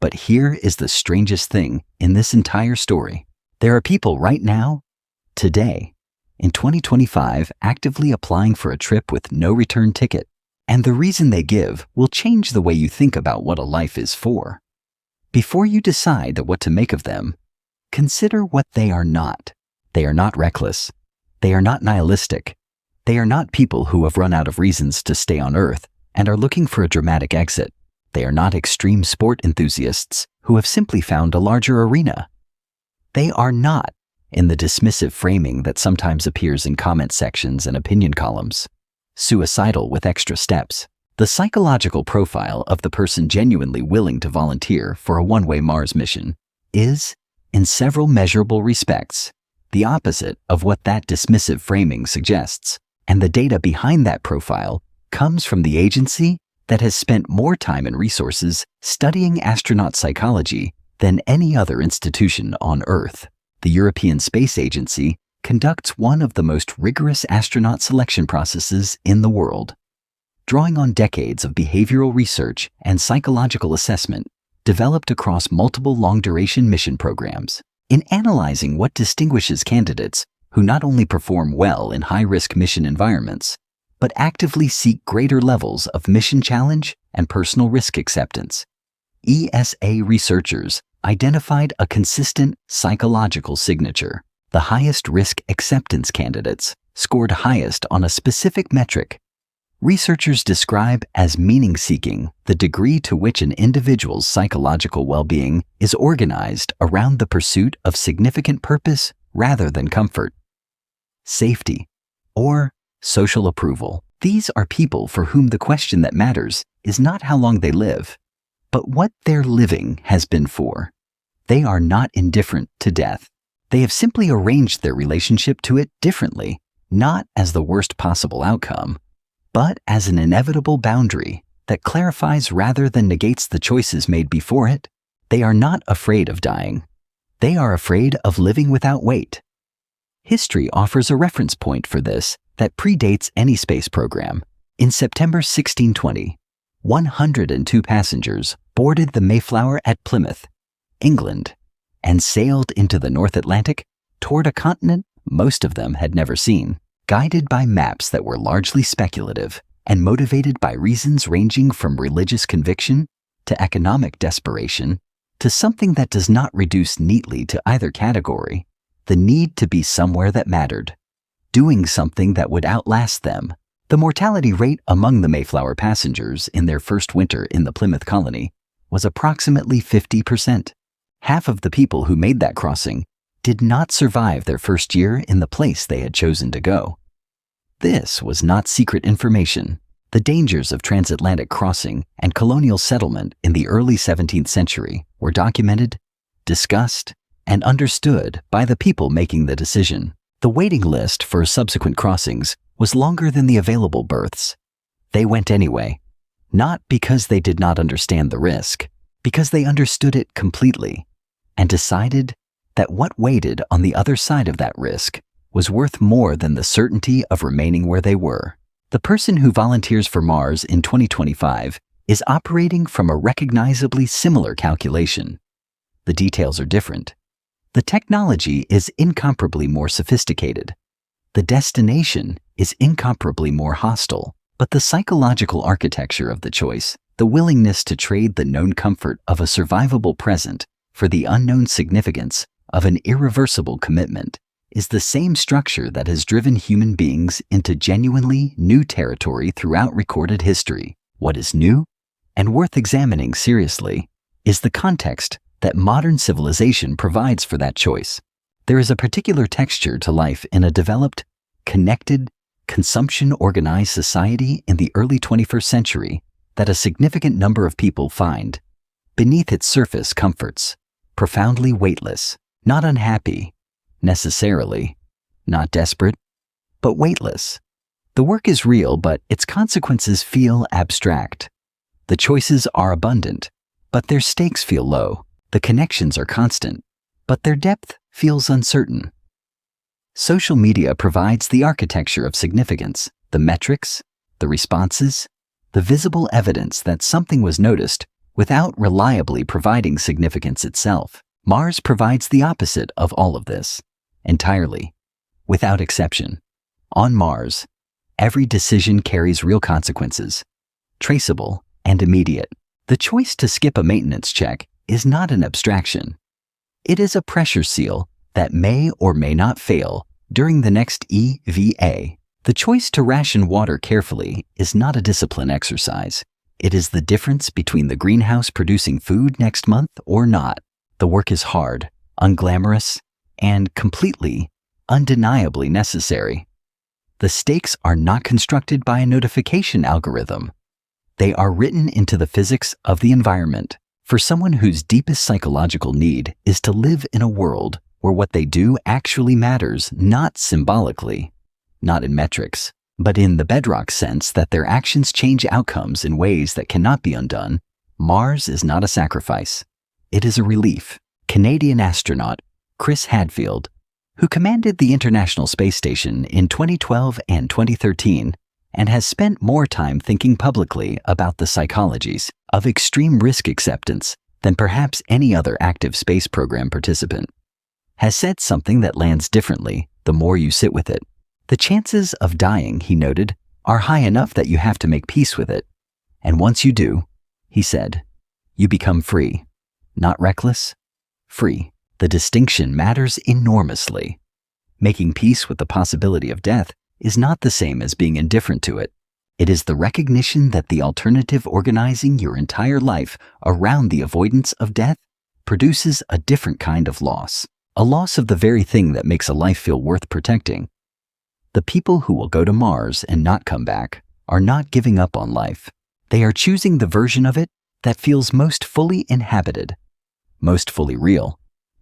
But here is the strangest thing in this entire story. There are people right now, today, in 2025, actively applying for a trip with no return ticket. And the reason they give will change the way you think about what a life is for. Before you decide what to make of them, consider what they are not. They are not reckless. They are not nihilistic. They are not people who have run out of reasons to stay on Earth and are looking for a dramatic exit. They are not extreme sport enthusiasts who have simply found a larger arena. They are not in the dismissive framing that sometimes appears in comment sections and opinion columns. Suicidal with extra steps. The psychological profile of the person genuinely willing to volunteer for a one-way Mars mission is, in several measurable respects, the opposite of what that dismissive framing suggests, and the data behind that profile comes from the agency that has spent more time and resources studying astronaut psychology than any other institution on Earth. The European Space Agency conducts one of the most rigorous astronaut selection processes in the world. Drawing on decades of behavioral research and psychological assessment developed across multiple long-duration mission programs, in analyzing what distinguishes candidates who not only perform well in high-risk mission environments, but actively seek greater levels of mission challenge and personal risk acceptance. ESA researchers identified a consistent psychological signature. The highest risk acceptance candidates scored highest on a specific metric. Researchers describe as meaning-seeking the degree to which an individual's psychological well-being is organized around the pursuit of significant purpose rather than comfort. Safety, or social approval. These are people for whom the question that matters is not how long they live, but what their living has been for. They are not indifferent to death. They have simply arranged their relationship to it differently, not as the worst possible outcome, but as an inevitable boundary that clarifies rather than negates the choices made before it. They are not afraid of dying. They are afraid of living without weight. History offers a reference point for this that predates any space program. In September 1620, 102 passengers boarded the Mayflower at Plymouth, England, and sailed into the North Atlantic toward a continent most of them had never seen, guided by maps that were largely speculative and motivated by reasons ranging from religious conviction to economic desperation to something that does not reduce neatly to either category: the need to be somewhere that mattered, doing something that would outlast them. The mortality rate among the Mayflower passengers in their first winter in the Plymouth colony was approximately 50%. Half of the people who made that crossing did not survive their first year in the place they had chosen to go. This was not secret information. The dangers of transatlantic crossing and colonial settlement in the early 17th century were documented, discussed, and understood by the people making the decision. The waiting list for subsequent crossings was longer than the available berths. They went anyway, not because they did not understand the risk, because they understood it completely and decided that what waited on the other side of that risk was worth more than the certainty of remaining where they were. The person who volunteers for Mars in 2025 is operating from a recognizably similar calculation. The details are different. The technology is incomparably more sophisticated. The destination is incomparably more hostile, but the psychological architecture of the choice, the willingness to trade the known comfort of a survivable present for the unknown significance of an irreversible commitment, is the same structure that has driven human beings into genuinely new territory throughout recorded history. What is new and worth examining seriously is the context that modern civilization provides for that choice. There is a particular texture to life in a developed, connected, consumption-organized society in the early 21st century that a significant number of people find beneath its surface comforts, profoundly weightless, not unhappy, necessarily, not desperate, but weightless. The work is real, but its consequences feel abstract. The choices are abundant, but their stakes feel low. The connections are constant, but their depth feels uncertain. Social media provides the architecture of significance, the metrics, the responses, the visible evidence that something was noticed without reliably providing significance itself. Mars provides the opposite of all of this, entirely, without exception. On Mars, every decision carries real consequences, traceable and immediate. The choice to skip a maintenance check is not an abstraction. It is a pressure seal that may or may not fail during the next EVA. The choice to ration water carefully is not a discipline exercise. It is the difference between the greenhouse producing food next month or not. The work is hard, unglamorous, and completely, undeniably necessary. The stakes are not constructed by a notification algorithm. They are written into the physics of the environment for someone whose deepest psychological need is to live in a world where what they do actually matters, not symbolically, not in metrics, but in the bedrock sense that their actions change outcomes in ways that cannot be undone. Mars is not a sacrifice. It is a relief. Canadian astronaut Chris Hadfield, who commanded the International Space Station in 2012 and 2013, and has spent more time thinking publicly about the psychologies of extreme risk acceptance than perhaps any other active space program participant, has said something that lands differently the more you sit with it. The chances of dying, he noted, are high enough that you have to make peace with it. And once you do, he said, you become free. Not reckless, free. The distinction matters enormously. Making peace with the possibility of death is not the same as being indifferent to it. It is the recognition that the alternative organizing your entire life around the avoidance of death produces a different kind of loss, a loss of the very thing that makes a life feel worth protecting. The people who will go to Mars and not come back are not giving up on life. They are choosing the version of it that feels most fully inhabited, most fully real,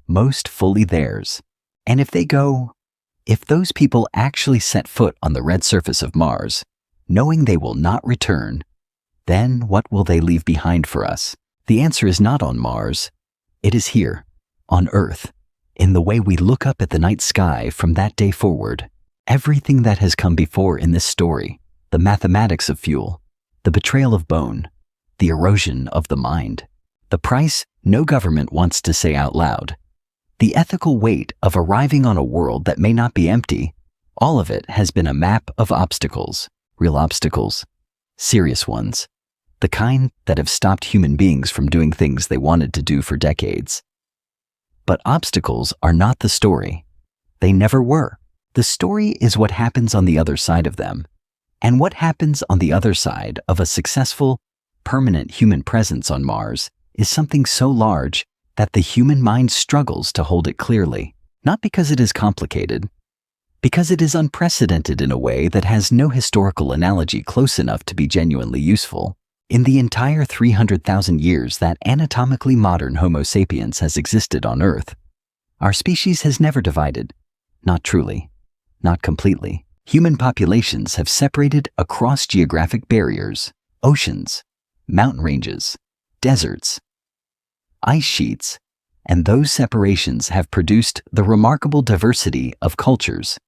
most fully theirs. And if those people actually set foot on the red surface of Mars, knowing they will not return, then what will they leave behind for us? The answer is not on Mars. It is here, on Earth, in the way we look up at the night sky from that day forward. Everything that has come before in this story, the mathematics of fuel, the betrayal of bone, the erosion of the mind, the price no government wants to say out loud, the ethical weight of arriving on a world that may not be empty, all of it has been a map of obstacles, real obstacles, serious ones, the kind that have stopped human beings from doing things they wanted to do for decades. But obstacles are not the story. They never were. The story is what happens on the other side of them. And what happens on the other side of a successful, permanent human presence on Mars is something so large that the human mind struggles to hold it clearly, not because it is complicated, because it is unprecedented in a way that has no historical analogy close enough to be genuinely useful. In the entire 300,000 years that anatomically modern Homo sapiens has existed on Earth, our species has never divided, not truly. Not completely. Human populations have separated across geographic barriers, oceans, mountain ranges, deserts, ice sheets, and those separations have produced the remarkable diversity of cultures,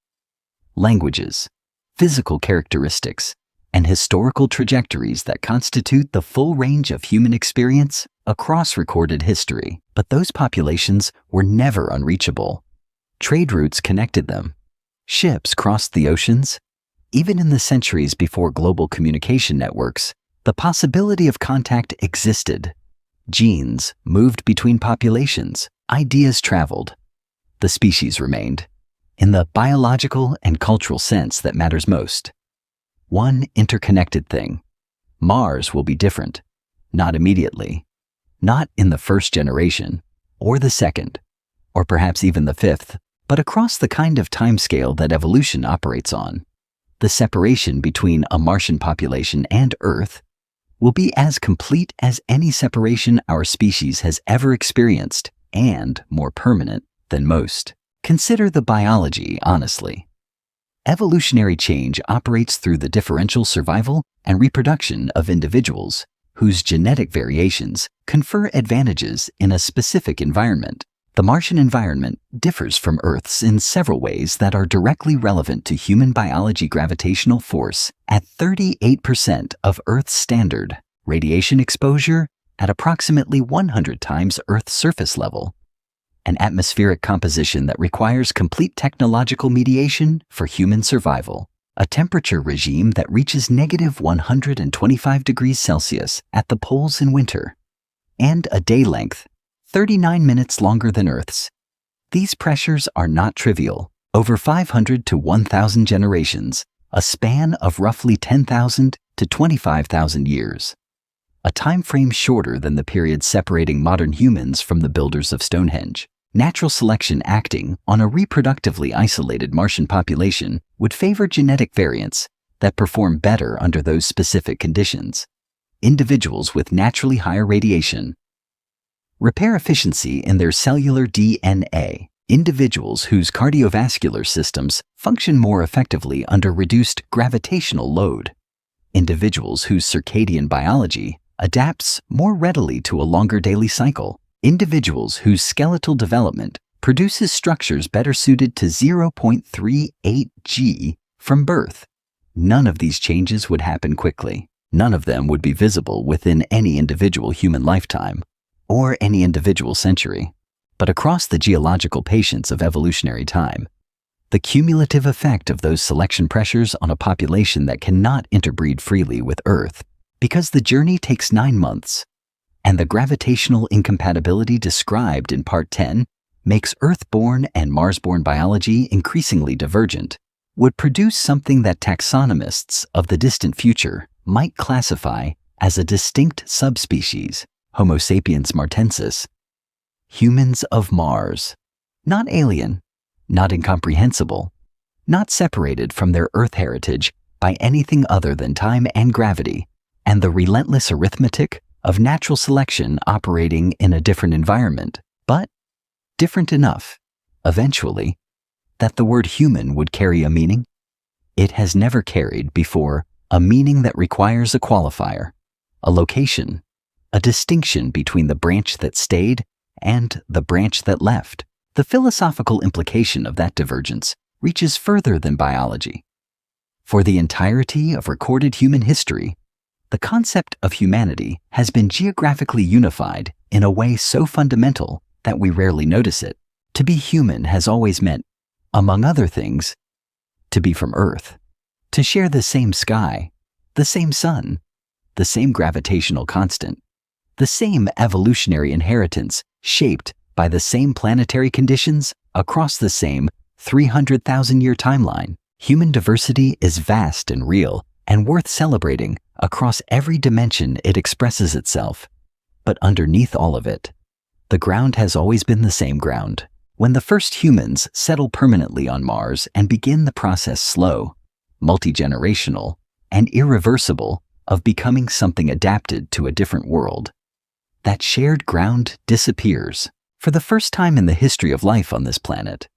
languages, physical characteristics, and historical trajectories that constitute the full range of human experience across recorded history. But those populations were never unreachable. Trade routes connected them. Ships crossed the oceans. Even in the centuries before global communication networks, the possibility of contact existed. Genes moved between populations. Ideas traveled. The species remained, in the biological and cultural sense that matters most. One interconnected thing. Mars will be different. Not immediately. Not in the first generation, or the second, or perhaps even the fifth, but across the kind of timescale that evolution operates on. The separation between a Martian population and Earth will be as complete as any separation our species has ever experienced, and more permanent than most. Consider the biology honestly. Evolutionary change operates through the differential survival and reproduction of individuals whose genetic variations confer advantages in a specific environment. The Martian environment differs from Earth's in several ways that are directly relevant to human biology. Gravitational force at 38% of Earth's standard, radiation exposure at approximately 100 times Earth's surface level, an atmospheric composition that requires complete technological mediation for human survival, a temperature regime that reaches negative 125 degrees Celsius at the poles in winter, and a day length 39 minutes longer than Earth's. These pressures are not trivial. Over 500 to 1,000 generations, a span of roughly 10,000 to 25,000 years. A time frame shorter than the period separating modern humans from the builders of Stonehenge. Natural selection acting on a reproductively isolated Martian population would favor genetic variants that perform better under those specific conditions. Individuals with naturally higher radiation repair efficiency in their cellular DNA. Individuals whose cardiovascular systems function more effectively under reduced gravitational load. Individuals whose circadian biology adapts more readily to a longer daily cycle. Individuals whose skeletal development produces structures better suited to 0.38 G from birth. None of these changes would happen quickly. None of them would be visible within any individual human lifetime or any individual century. But across the geological patience of evolutionary time, the cumulative effect of those selection pressures on a population that cannot interbreed freely with Earth, because the journey takes 9 months, and the gravitational incompatibility described in Part 10 makes Earth-born and Mars-born biology increasingly divergent, would produce something that taxonomists of the distant future might classify as a distinct subspecies, Homo sapiens martensis, humans of Mars, not alien, not incomprehensible, not separated from their Earth heritage by anything other than time and gravity, and the relentless arithmetic of natural selection operating in a different environment, but different enough, eventually, that the word human would carry a meaning it has never carried before, a meaning that requires a qualifier, a location, a distinction between the branch that stayed and the branch that left. The philosophical implication of that divergence reaches further than biology. For the entirety of recorded human history, the concept of humanity has been geographically unified in a way so fundamental that we rarely notice it. To be human has always meant, among other things, to be from Earth, to share the same sky, the same sun, the same gravitational constant, the same evolutionary inheritance shaped by the same planetary conditions across the same 300,000-year timeline. Human diversity is vast and real and worth celebrating across every dimension it expresses itself. But underneath all of it, the ground has always been the same ground. When the first humans settle permanently on Mars and begin the process slow, multi-generational, and irreversible of becoming something adapted to a different world, that shared ground disappears. For the first time in the history of life on this planet,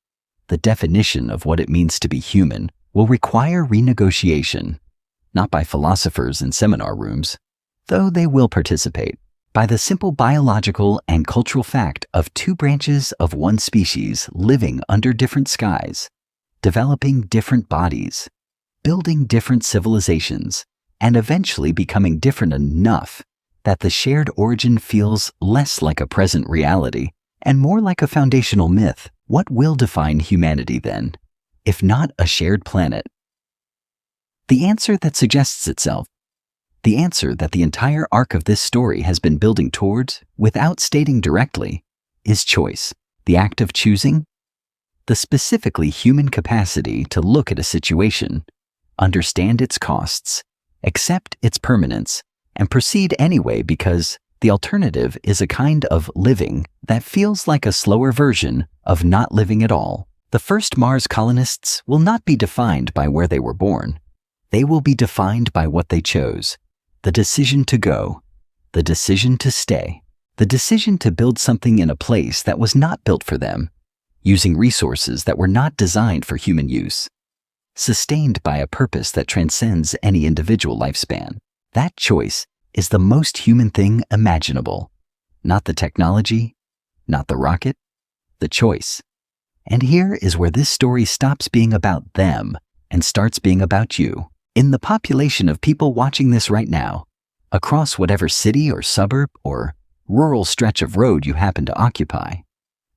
the definition of what it means to be human will require renegotiation, not by philosophers in seminar rooms, though they will participate, by the simple biological and cultural fact of two branches of one species living under different skies, developing different bodies, building different civilizations, and eventually becoming different enough that the shared origin feels less like a present reality and more like a foundational myth. What will define humanity then, if not a shared planet? The answer that suggests itself, the answer that the entire arc of this story has been building towards without stating directly, is choice. The act of choosing, the specifically human capacity to look at a situation, understand its costs, accept its permanence, and proceed anyway because the alternative is a kind of living that feels like a slower version of not living at all. The first Mars colonists will not be defined by where they were born. They will be defined by what they chose. The decision to go, the decision to stay, the decision to build something in a place that was not built for them, using resources that were not designed for human use, sustained by a purpose that transcends any individual lifespan. That choice is the most human thing imaginable. Not the technology, not the rocket, the choice. And here is where this story stops being about them and starts being about you. In the population of people watching this right now, across whatever city or suburb or rural stretch of road you happen to occupy,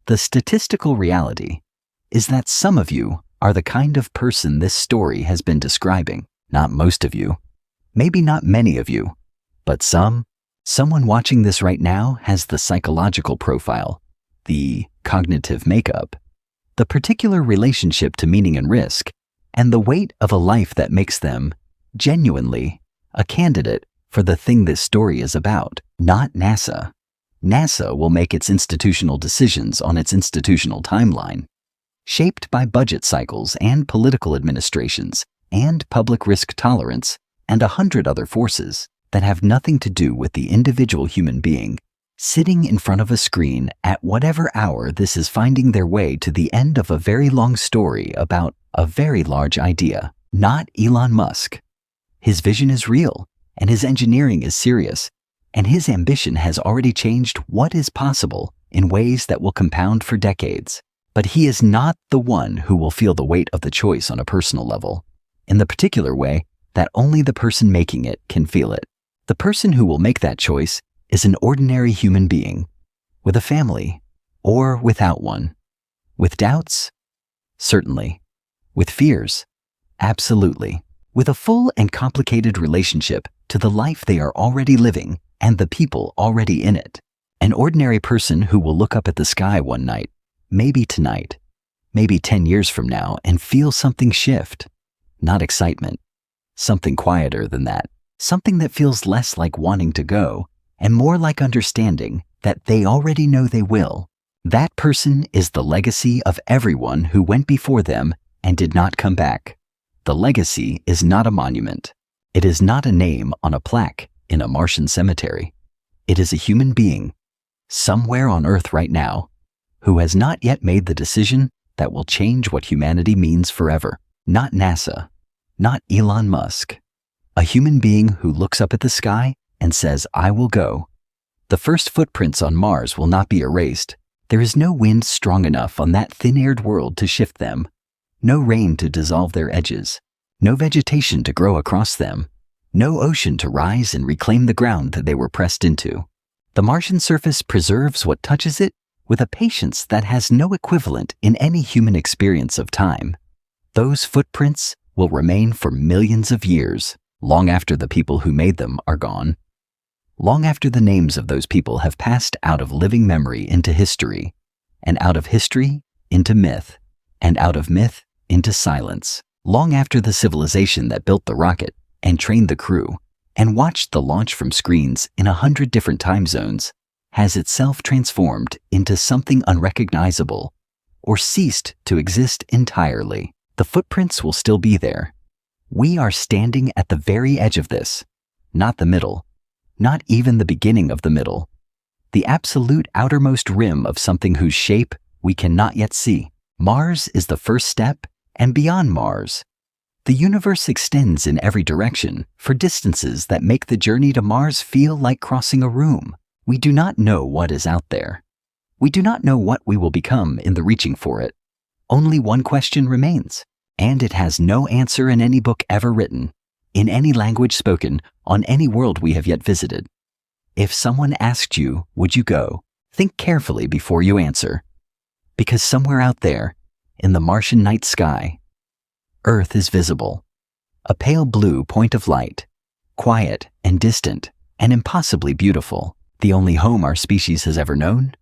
the statistical reality is that some of you are the kind of person this story has been describing. Not most of you, maybe not many of you, but someone watching this right now has the psychological profile, the cognitive makeup, the particular relationship to meaning and risk, and the weight of a life that makes them, genuinely, a candidate for the thing this story is about. Not NASA, NASA will make its institutional decisions on its institutional timeline, shaped by budget cycles and political administrations and public risk tolerance and 100 other forces that have nothing to do with the individual human being sitting in front of a screen at whatever hour this is finding their way to the end of a very long story about a very large idea. Not Elon Musk. His vision is real, and his engineering is serious, and his ambition has already changed what is possible in ways that will compound for decades. But he is not the one who will feel the weight of the choice on a personal level, in the particular way that only the person making it can feel it. The person who will make that choice is an ordinary human being, with a family, or without one. With doubts? Certainly. With fears? Absolutely. With a full and complicated relationship to the life they are already living and the people already in it. An ordinary person who will look up at the sky one night, maybe tonight, maybe 10 years from now, and feel something shift. Not excitement. Something quieter than that. Something that feels less like wanting to go and more like understanding that they already know they will. That person is the legacy of everyone who went before them and did not come back. The legacy is not a monument. It is not a name on a plaque in a Martian cemetery. It is a human being, somewhere on Earth right now, who has not yet made the decision that will change what humanity means forever. Not NASA, not Elon Musk. A human being who looks up at the sky and says, I will go. The first footprints on Mars will not be erased. There is no wind strong enough on that thin-aired world to shift them. No rain to dissolve their edges. No vegetation to grow across them. No ocean to rise and reclaim the ground that they were pressed into. The Martian surface preserves what touches it with a patience that has no equivalent in any human experience of time. Those footprints will remain for millions of years, long after the people who made them are gone. Long after the names of those people have passed out of living memory into history, and out of history into myth, and out of myth into silence. Long after the civilization that built the rocket and trained the crew and watched the launch from screens in 100 different time zones has itself transformed into something unrecognizable or ceased to exist entirely. The footprints will still be there. We are standing at the very edge of this, not the middle, not even the beginning of the middle, the absolute outermost rim of something whose shape we cannot yet see. Mars is the first step, and beyond Mars, the universe extends in every direction for distances that make the journey to Mars feel like crossing a room. We do not know what is out there. We do not know what we will become in the reaching for it. Only one question remains, and it has no answer in any book ever written, in any language spoken, on any world we have yet visited. If someone asked you, would you go? Think carefully before you answer. Because somewhere out there, in the Martian night sky, Earth is visible. A pale blue point of light, quiet and distant and impossibly beautiful, the only home our species has ever known.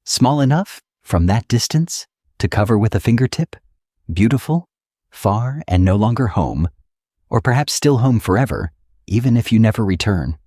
Small enough, from that distance, to cover with a fingertip. Beautiful, far and no longer home, or perhaps still home forever, even if you never return.